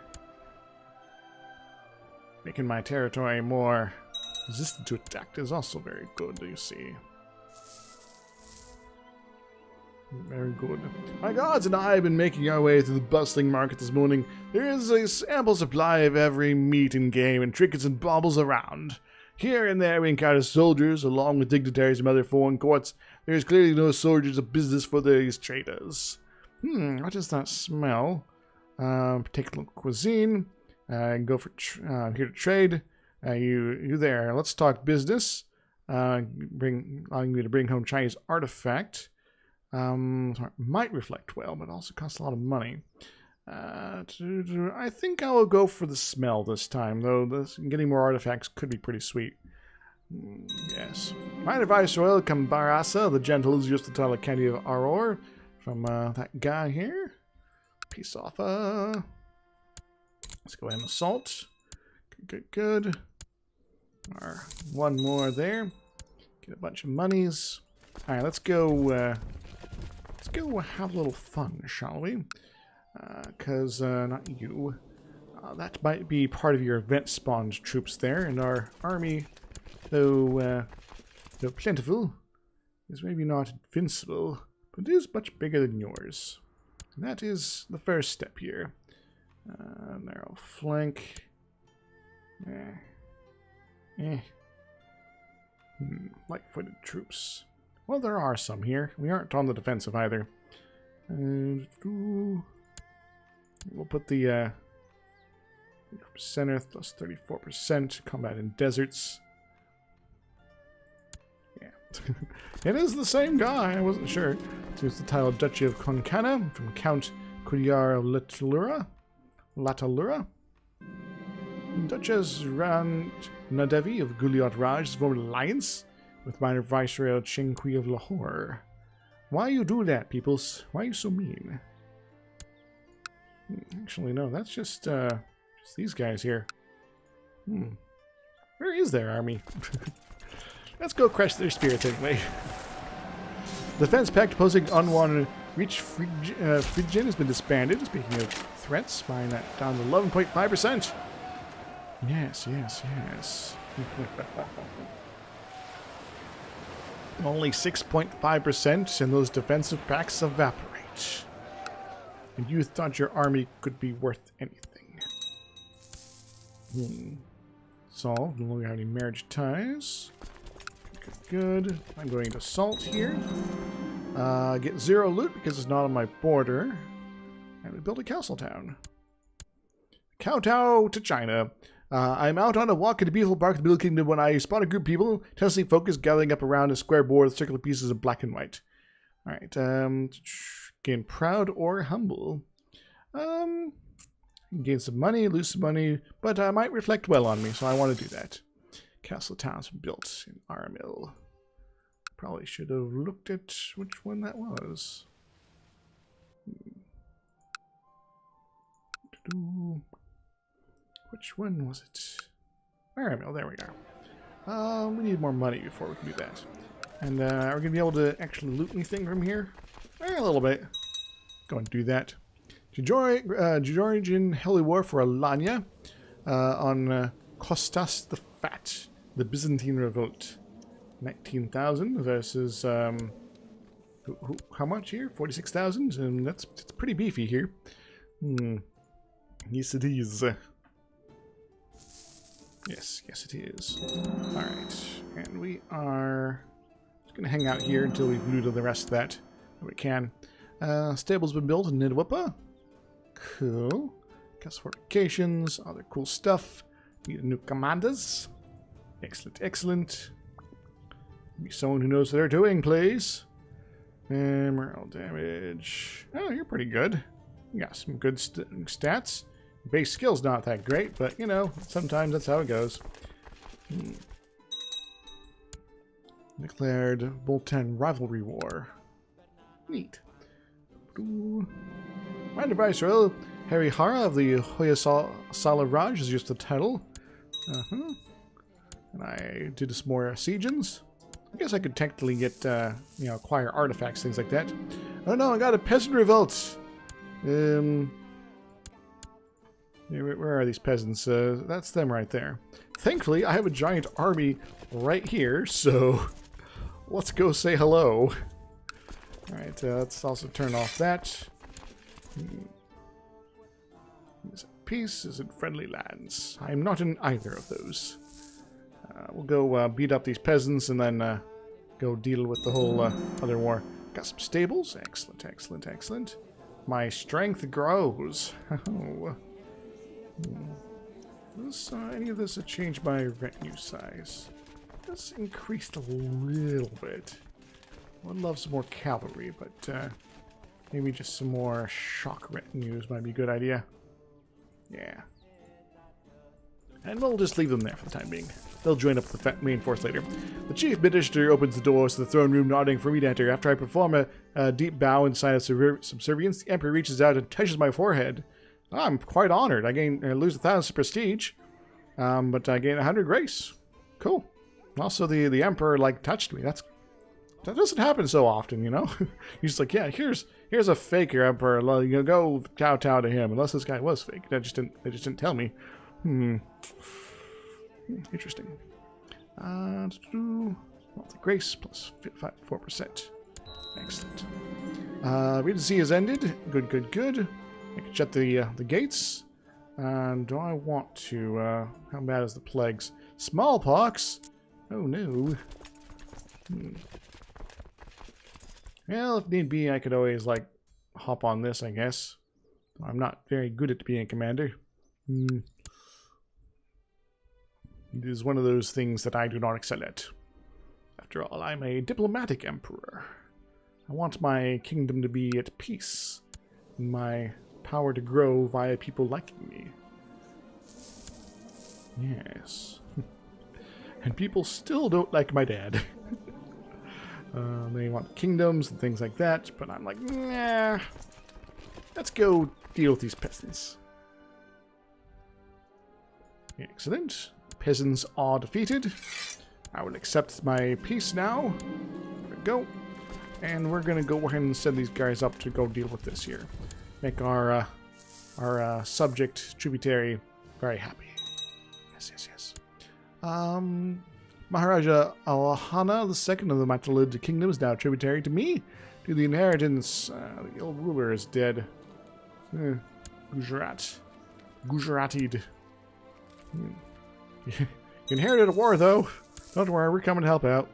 Making my territory more resistant to attack is also very good, you see. Very good. My gods and I have been making our way through the bustling market this morning. There is a ample supply of every meat and game and trinkets and baubles around. Here and there we encounter soldiers, along with dignitaries from other foreign courts. There is clearly no soldiers of business for these traders. What does that smell? Take local cuisine. Go for here to trade. You there. Let's talk business. Allowing me to bring home Chinese artifact. Might reflect well, but also costs a lot of money. I think I will go for the smell this time, though. Getting more artifacts could be pretty sweet. Yes. My advice, Royal Kambarasa, the gentle is used to tell the candy of Auror from that guy here. Peace off. Let's go ahead and assault. Good. One more there. Get a bunch of monies. All right, let's go. Let's go have a little fun, shall we? Because not you. That might be part of your event spawned troops there, and our army, though plentiful, is maybe not invincible, but it is much bigger than yours. And that is the first step here. Narrow flank. Light-footed troops. Well, there are some here. We aren't on the defensive either. We'll put the center plus 34% combat in deserts. It is the same guy, I wasn't sure. So it's the title Duchy of Concana from Count Kudyar Latalura. Duchess Ran Nadevi of Guliot Raj has formed an alliance with minor Viceroy Chinqui of Lahore. Why you do that, peoples? Why are you so mean? Actually, no, that's just these guys here. Where is their army? Let's go crush their spirits anyway. Defense pact opposing unwanted Reach Phrygian has been disbanded. Speaking of threats, mine down to 11.5%. Yes, yes, yes. Only 6.5% and those defensive packs evaporate. And you thought your army could be worth anything. Solved. No longer have any marriage ties. Good. I'm going to assault here. Get 0 loot because it's not on my border. And we build a castle town. Kowtow to China. I'm out on a walk in the beautiful park of the Middle Kingdom when I spot a group of people, intensely focused, gathering up around a square board with circular pieces of black and white. Alright, gain proud or humble. Gain some money, lose some money, but might reflect well on me, so I want to do that. Castle towns built in Aramil. Probably should have looked at which one that was. Which one was it? Aramil, there we go. We need more money before we can do that. And are we going to be able to actually loot anything from here? A little bit. Go and do that. Georgian Heli War for Alanya on Kostas the Fat, the Byzantine Revolt. 19,000 versus, how much here? 46,000? And it's pretty beefy here. Yes, it is. Yes, it is. Alright, and we are just going to hang out here until we've looted the rest of that we can. Stable's been built in Nidwapa. Cool. Castle fortifications, other cool stuff. Need new commanders. Excellent, excellent. Be someone who knows what they're doing, please. Morale damage. Oh, you're pretty good. You got some good stats. Base skill's not that great, but, you know, sometimes that's how it goes. Declared Bolten Rivalry War. Neat. Minor Viceroy Harry Hara of the Hoysala Raj is just the title. And I did some more siegens. I guess I could technically get, you know, acquire artifacts, things like that. Oh no, I got a peasant revolt! Where are these peasants? That's them right there. Thankfully, I have a giant army right here, so let's go say hello. Alright, let's also turn off that. Is it peace? Is it friendly lands? I'm not in either of those. We'll go beat up these peasants and then go deal with the whole other war. Got some stables. Excellent, excellent, excellent. My strength grows. Does any of this change my retinue size? This increased a little bit. I would love some more cavalry, but maybe just some more shock retinues might be a good idea. Yeah. And we'll just leave them there for the time being. They'll join up with the main force later. The chief minister opens the doors to the throne room, nodding for me to enter. After I perform a deep bow in sign of subservience, the emperor reaches out and touches my forehead. I'm quite honored. I lose 1,000 prestige, but I gain 100 grace. Cool. Also, the emperor like touched me. That doesn't happen so often, you know. He's like, yeah, here's a faker emperor. You know, go kowtow to him. Unless this guy was fake. They just didn't tell me. Interesting. Grace plus 4%. Excellent. Regency has ended. Good, good, good. I can shut the gates. And do I want to? How bad is the plagues? Smallpox? Oh no. Well, if need be, I could always like hop on this, I guess. I'm not very good at being a commander. It is one of those things that I do not excel at. After all, I'm a diplomatic emperor. I want my kingdom to be at peace, and my power to grow via people liking me. Yes. And people still don't like my dad. They want kingdoms and things like that, but I'm like, nah. Let's go deal with these peasants. Excellent. Peasants are defeated. I will accept my peace now. There we go. And we're going to go ahead and send these guys up to go deal with this here. Make our subject tributary very happy. Yes, yes, yes. Maharaja Alahana II of the Matalid Kingdom is now tributary to me. To the inheritance, the old ruler is dead. Gujaratid. You inherited a war, though. Don't worry, we're coming to help out.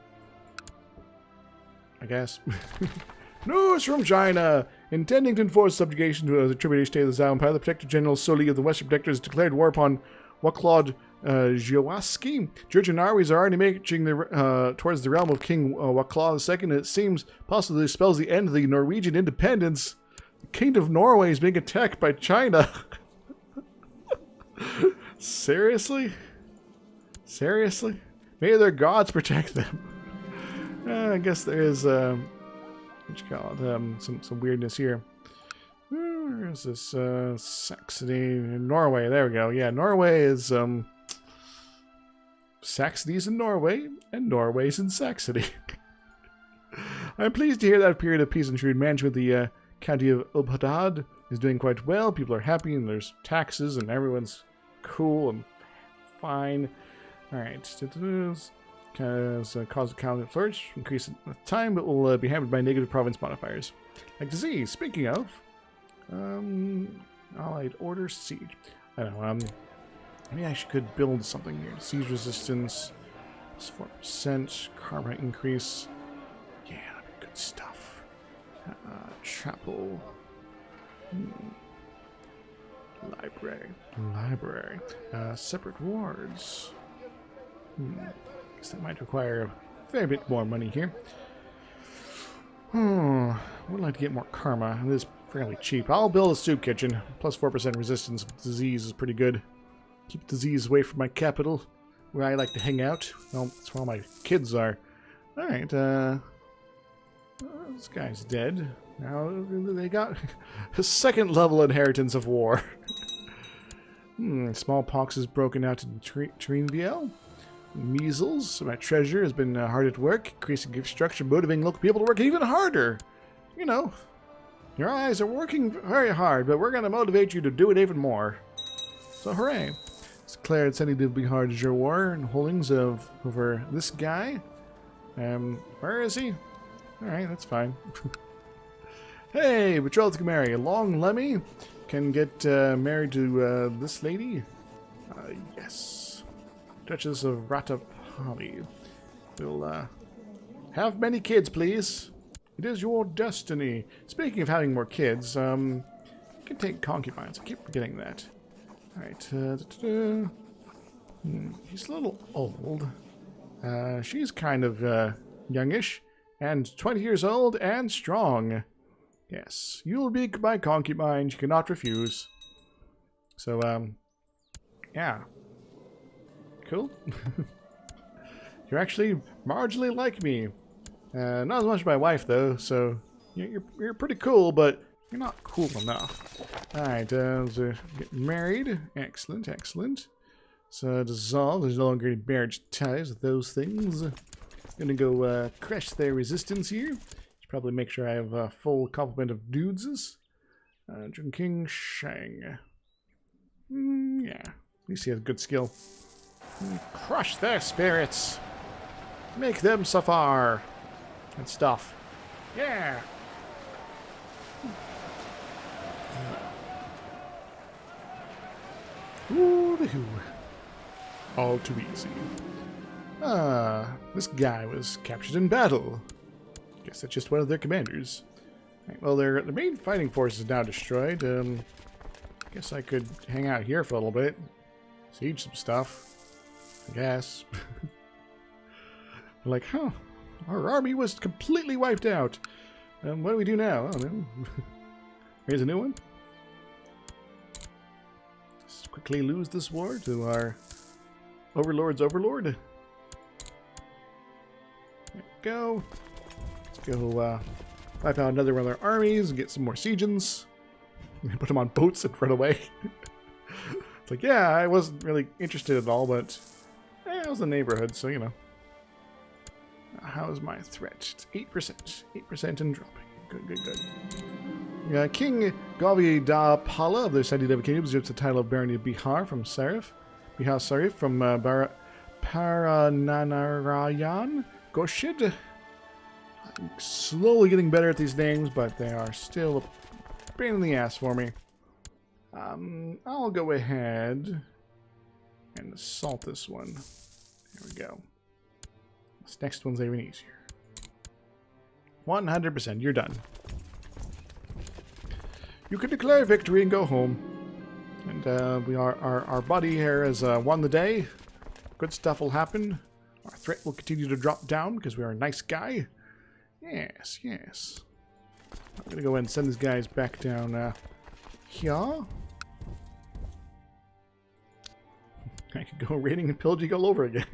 I guess. News from China! Intending to enforce subjugation to the tributary state of the Zhao Empire, the Protector General Soli of the Western Protectors declared war upon Waklod Zhiwaski. Georgian armies are already marching towards the realm of King Waklod II. It seems possibly spells the end of the Norwegian independence. The Kingdom of Norway is being attacked by China. Seriously? Seriously? May their gods protect them. I guess there is, what you call it, some weirdness here. Where is this, Saxony, Norway, there we go. Yeah, Norway is, Saxony's in Norway, and Norway's in Saxony. I'm pleased to hear that a period of peace and shrewd management, the county of Ubhadad is doing quite well. People are happy, and there's taxes, and everyone's cool and fine. Alright, cause economic flourish, increase in time, but will be hampered by negative province modifiers. Like disease, speaking of, allied order siege. I don't know, maybe I could build something here. Siege resistance, plus 4%, karma increase. Yeah, that'd be good stuff. Chapel. Library. Separate wards. Guess that might require a fair bit more money here. Would like to get more karma. It is fairly cheap. I'll build a soup kitchen. Plus 4% resistance with disease is pretty good. Keep disease away from my capital, where I like to hang out. Well, that's where all my kids are. Alright, this guy's dead. Now they got a second level inheritance of war. Smallpox is broken out in Trinviel. Measles, my treasure, has been hard at work, increasing infrastructure, motivating local people to work even harder. You know, your eyes are working very hard, but we're going to motivate you to do it even more. So hooray. It's declared sending to be hard as your war and holdings over this guy. Where is he? Alright, that's fine. Hey, betrothed can marry. Long Lemmy can get married to this lady. Yes. Duchess of Ratapali. We'll have many kids, please. It is your destiny. Speaking of having more kids, you can take concubines. I keep forgetting that. Alright. He's a little old. She's kind of youngish. And 20 years old and strong. Yes, you'll be my concubine. You cannot refuse. So, yeah. Cool. You're actually marginally like me. Not as much as my wife, though, so you're pretty cool, but you're not cool enough. Alright, so get married. Excellent, excellent. So, dissolve. There's no longer any marriage ties with those things. Gonna go crush their resistance here. Should probably make sure I have a full complement of dudes. Jun King Shang. Yeah, at least he has good skill. Crush their spirits. Make them suffer. And stuff. Yeah. Ooh-hoo. All too easy. This guy was captured in battle. Guess that's just one of their commanders. Right, well, their main fighting force is now destroyed. Guess I could hang out here for a little bit. Siege some stuff. I guess. Like, huh. Our army was completely wiped out. What do we do now? I don't know. Here's a new one. Let's quickly lose this war to our overlord's overlord. There we go. Let's go wipe out another one of their armies and get some more Seagens. Put them on boats and run away. It's like, yeah, I wasn't really interested at all, but it was the neighborhood, so you know. How's my threat? It's 8%. 8% and dropping. Good, good, good. King Gavi Da Pala of the Saudi Kingdom usurps the title of Barony of Bihar from Sarif. Bihar Sarif from Parananarayan Goshid. I'm slowly getting better at these names, but they are still a pain in the ass for me. I'll go ahead and assault this one. There we go. This next one's even easier. 100%. You're done. You can declare victory and go home. And our buddy here has won the day. Good stuff will happen. Our threat will continue to drop down because we are a nice guy. Yes, yes. I'm going to go ahead and send these guys back down here. I could go raiding and pillaging all over again.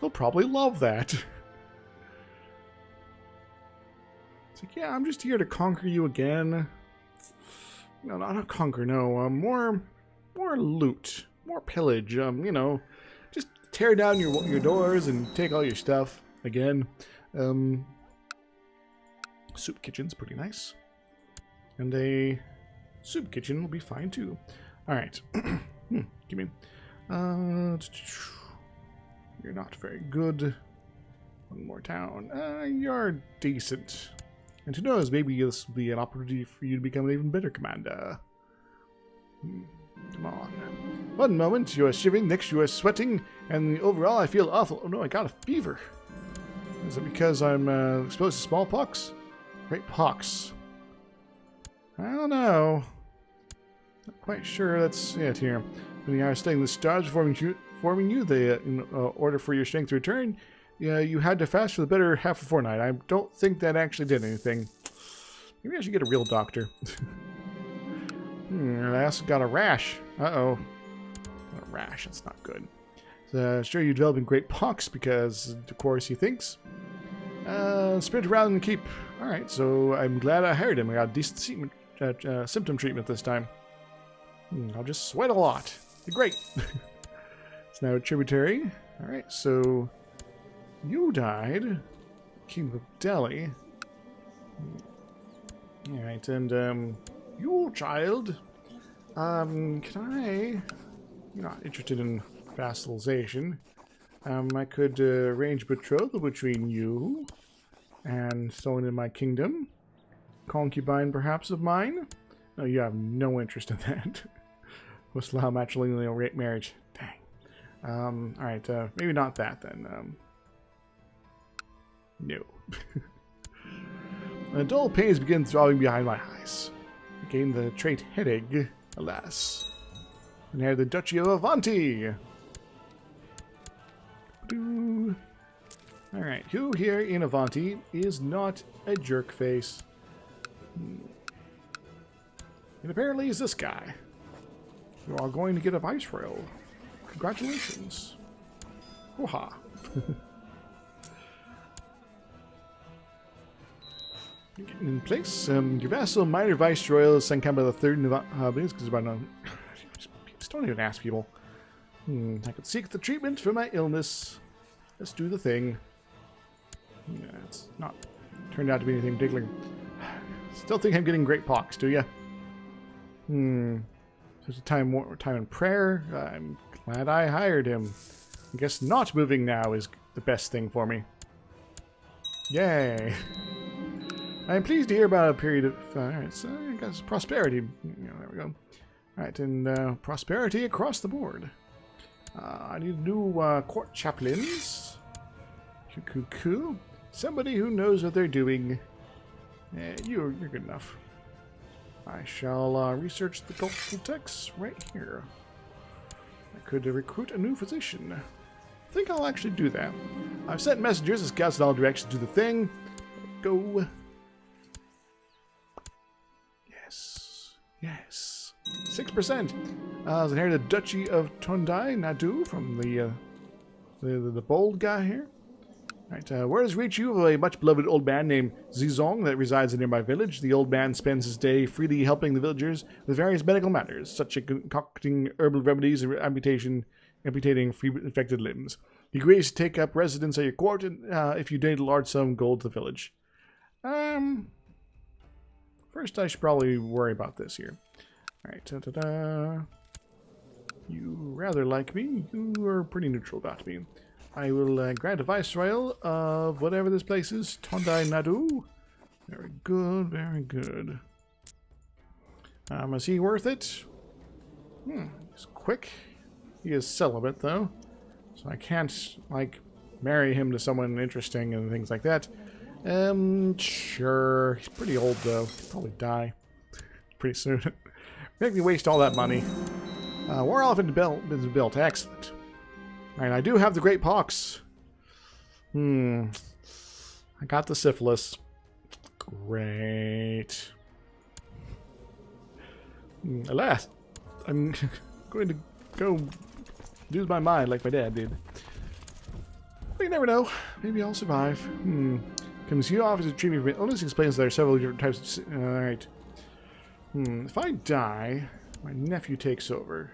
They'll probably love that. It's like, yeah, I'm just here to conquer you again. No, not conquer, no. More loot. More pillage. You know, just tear down your doors and take all your stuff again. Soup kitchen's pretty nice. And a soup kitchen will be fine too. Alright. Give me... you're not very good. One more town. You're decent. And who knows, maybe this will be an opportunity for you to become an even better commander. Come on. One moment you are shivering, next you are sweating, and overall I feel awful. Oh no, I got a fever. Is it because I'm exposed to smallpox? Great pox. I don't know. Not quite sure that's it here. When you are studying the stars forming you, in order for your strength to return, you had to fast for the better half a fortnight. I don't think that actually did anything. Maybe I should get a real doctor. I also got a rash. Uh-oh. Got a rash. That's not good. So, sure, you're developing great pox because, of course, he thinks. Sprint around and keep. Alright, so I'm glad I hired him. I got a decent symptom treatment this time. I'll just sweat a lot. Great. It's now a tributary. Alright, so you died. King of Delhi. Alright, and you, child. Can I... You're not interested in vassalization. I could arrange betrothal between you and someone in my kingdom. Concubine, perhaps, of mine? No, you have no interest in that. Must allow matrilineal marriage. Dang. Alright, maybe not that then. No. A dull pains begin throbbing behind my eyes. I gained the trait headache, alas. And here the Duchy of Avanti. Alright, who here in Avanti is not a jerk face? And apparently is this guy. You are going to get a viceroy. Congratulations. Hoo-ha. In place, your vassal minor viceroy is Sankamba III because I know. Just don't even ask people. I could seek the treatment for my illness. Let's do the thing. Yeah, it's not turned out to be anything particular. Still think I'm getting great pox, do ya? There's more time in prayer. I'm glad I hired him. I guess not moving now is the best thing for me. Yay! I'm pleased to hear about a period of I guess prosperity. There we go. Alright, and prosperity across the board. I need new court chaplains. CK2. Somebody who knows what they're doing. You're good enough. I shall research the cultural texts right here. I could recruit a new physician. think I'll actually do that. I've sent messengers and scouts in all directions to do the thing. Go. Yes. Yes. 6%. I was inherited the Duchy of Tondai Nadu from the bold guy here. Right, word has reached you of a much-beloved old man named Zizong that resides in a nearby village. The old man spends his day freely helping the villagers with various medical matters, such as concocting herbal remedies and amputating infected limbs. He agrees to take up residence at your court if you donate a large sum of gold to the village. First I should probably worry about this here. Alright, You rather like me. You are pretty neutral about me. I will grant a viceroyal of whatever this place is. Tondai Nadu. Very good, very good. Is he worth it? He's quick. He is celibate, though. So I can't, like, marry him to someone interesting and things like that. Sure. He's pretty old, though. He'll probably die pretty soon. Make me waste all that money. War Elephant is built. Excellent. Alright, I do have the Great Pox. I got the syphilis. Great. Alas, I'm going to go lose my mind like my dad did. But you never know. Maybe I'll survive. Comes you offers a treatment for illness. Explains there are several different types of... Alright. If I die, my nephew takes over.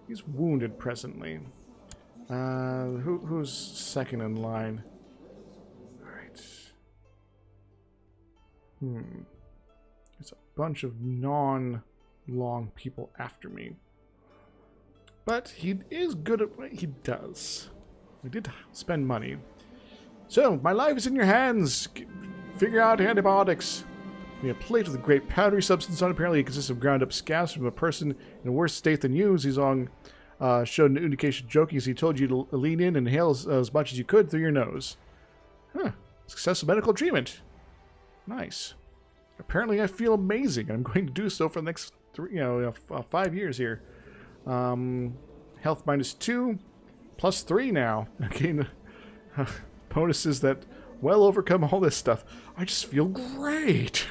He's wounded presently. Who's second in line? Alright. There's a bunch of non-long people after me. But he is good at what he does. I did spend money. So, my life is in your hands. Figure out antibiotics. We have a plate with a great powdery substance on it. Apparently it consists of ground up scabs from a person in a worse state than you. Zizong showed an indication joking as he told you to lean in and inhale as much as you could through your nose. Successful medical treatment. Nice. Apparently I feel amazing. I'm going to do so for the next 5 years here. Health -2, +3 now. Again, bonuses that well overcome all this stuff. I just feel great.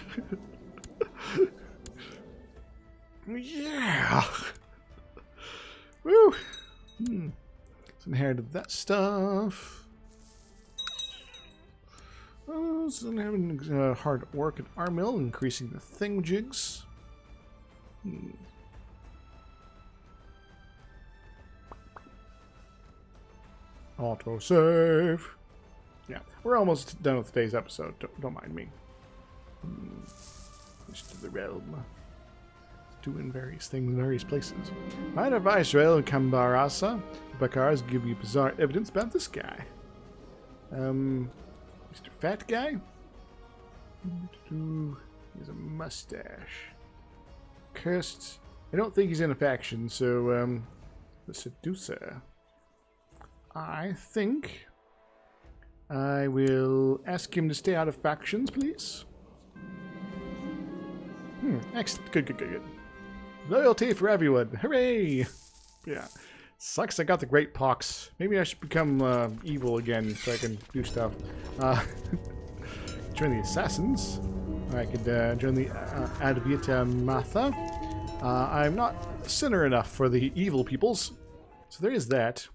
Yeah. Woo. So inherited that stuff. Oh, so I'm having hard work at our mill, increasing the thingamajigs. Autosave. Yeah, we're almost done with today's episode. Don't mind me. Just to the realm. Doing various things in various places. Minor Viceroy Kambarasa Bakars give you bizarre evidence about this guy. Mr. Fat Guy? He has a mustache. Cursed. I don't think he's in a faction, so, the Seducer. I think I will ask him to stay out of factions, please. Excellent. Good. Loyalty for everyone. Hooray! Yeah. Sucks I got the Great Pox. Maybe I should become evil again so I can do stuff. Join the Assassins. I could join the Advita Matha. I'm not sinner enough for the evil peoples. So there is that.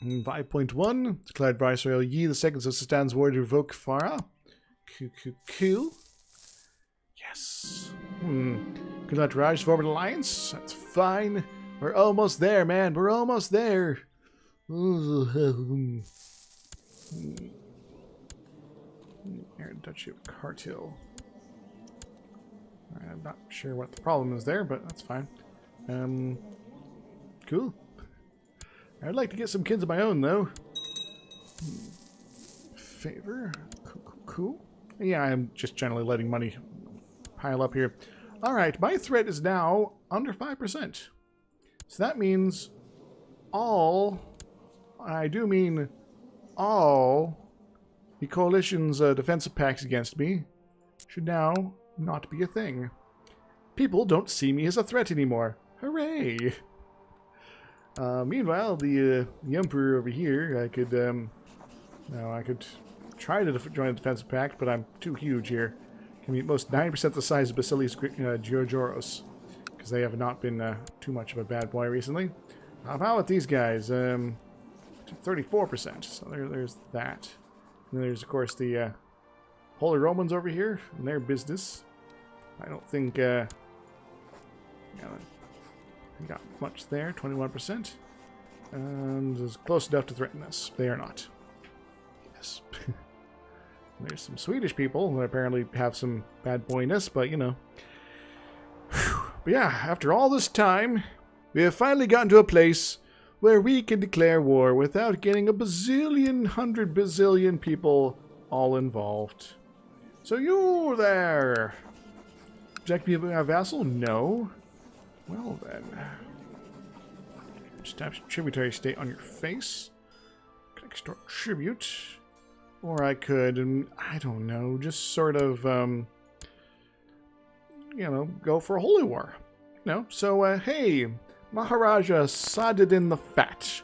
5.1. Declared Viceroy Yi, the second of Sistan's ward to revoke Farah. Cool. Yes. Could not Raj form an alliance? That's fine. We're almost there, man. We're almost there. Duchy of Cartil. I'm not sure what the problem is there, but that's fine. Cool. I'd like to get some kids of my own, though. Favor. Cool. Yeah, I'm just generally letting money pile up here. Alright, my threat is now under 5%. So that means all, I do mean all, the coalition's defensive pacts against me should now not be a thing. People don't see me as a threat anymore. Hooray! Meanwhile, the Emperor over here, I could, I could try to join the defensive pact, but I'm too huge here. Can be at most 9% the size of Basilius Georgoros, because they have not been too much of a bad boy recently. How about these guys? 34%, so there's that. And there's, of course, the Holy Romans over here and their business. I don't think we got much there, 21%. And is close enough to threaten us. They are not. Yes. There's some Swedish people who apparently have some bad boyness, but you know. But yeah, after all this time, we have finally gotten to a place where we can declare war without getting a bazillion, 100 bazillion people all involved. So you there! Object to be a vassal? No. Well then. Establish a tributary state on your face. Could extort tribute. Or I could, I don't know, just sort of, go for a holy war. So, hey, Maharaja Sadadin the Fat,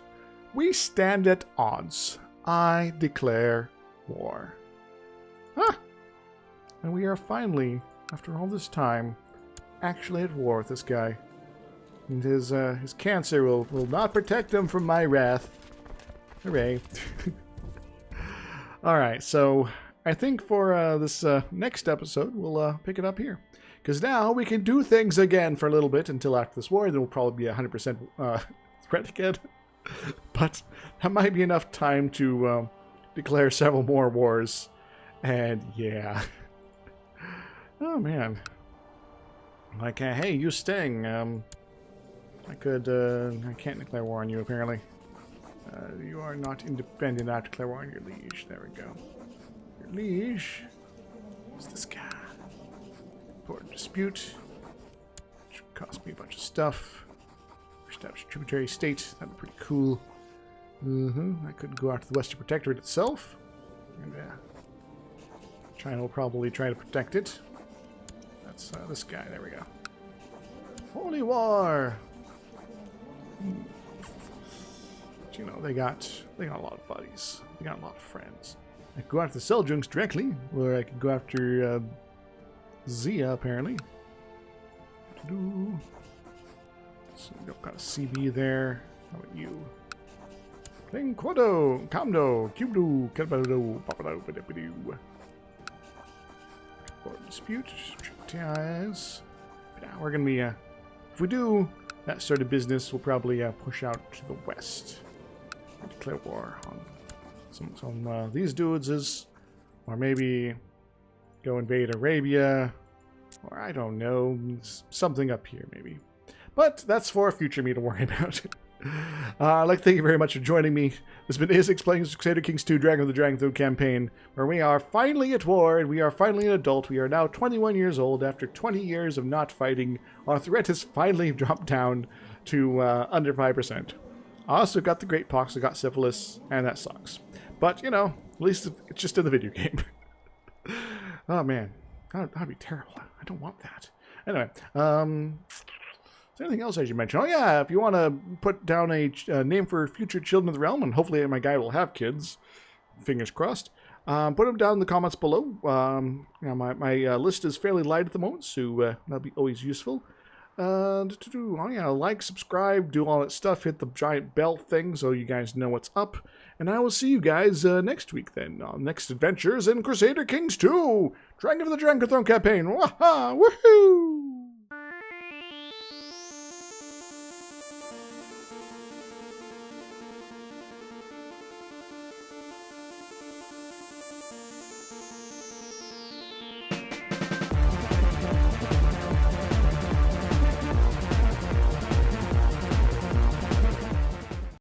we stand at odds. I declare war. Huh! And we are finally, after all this time, actually at war with this guy. And his cancer will not protect him from my wrath. Hooray. Alright, so I think for this next episode, we'll pick it up here. Because now we can do things again for a little bit until after this war. Then we'll probably be 100% threat again. But that might be enough time to declare several more wars. And yeah. Oh man. Like, hey, you Sting. I can't declare war on you apparently. You are not independent. I have to declare war on your liege. There we go. Your liege. What's this guy? Important dispute. Which would cost me a bunch of stuff. Establish a tributary state. That'd be pretty cool. I could go after the Western Protectorate itself. And China will probably try to protect it. That's this guy. There we go. Holy War! But, you know, they got a lot of buddies. They got a lot of friends. I could go after the Seljuks directly, or I could go after Zia, apparently. So we got a CB there. How about you? Playing Quado, Kamdo, Cubdo, Kelbado, Papado, Badapadu. Dispute, ties. But now we're gonna be, if we do that sort of business, we'll probably push out to the west and declare war on some these dudes, or maybe go invade Arabia, or I don't know, something up here maybe. But that's for future me to worry about. I'd like to thank you very much for joining me. This has been DrIzixs playing Crusader Kings 2 Dragon of the Dragon Throne campaign, where we are finally at war, and we are finally an adult. We are now 21 years old. After 20 years of not fighting, our threat has finally dropped down to under 5%. I also got the Great Pox, I got syphilis, and that sucks. But, you know, at least it's just in the video game. Oh, man. That'd be terrible. I don't want that. Anyway, is there anything else I should mention? Oh yeah, if you want to put down a name for future children of the realm, and hopefully my guy will have kids, fingers crossed, put them down in the comments below. You know, my list is fairly light at the moment, so that'll be always useful. Oh yeah, like, subscribe, do all that stuff, hit the giant bell thing so you guys know what's up. And I will see you guys next week then, on next adventures in Crusader Kings 2! Dragon of the Dragon Throne campaign! Woohoo!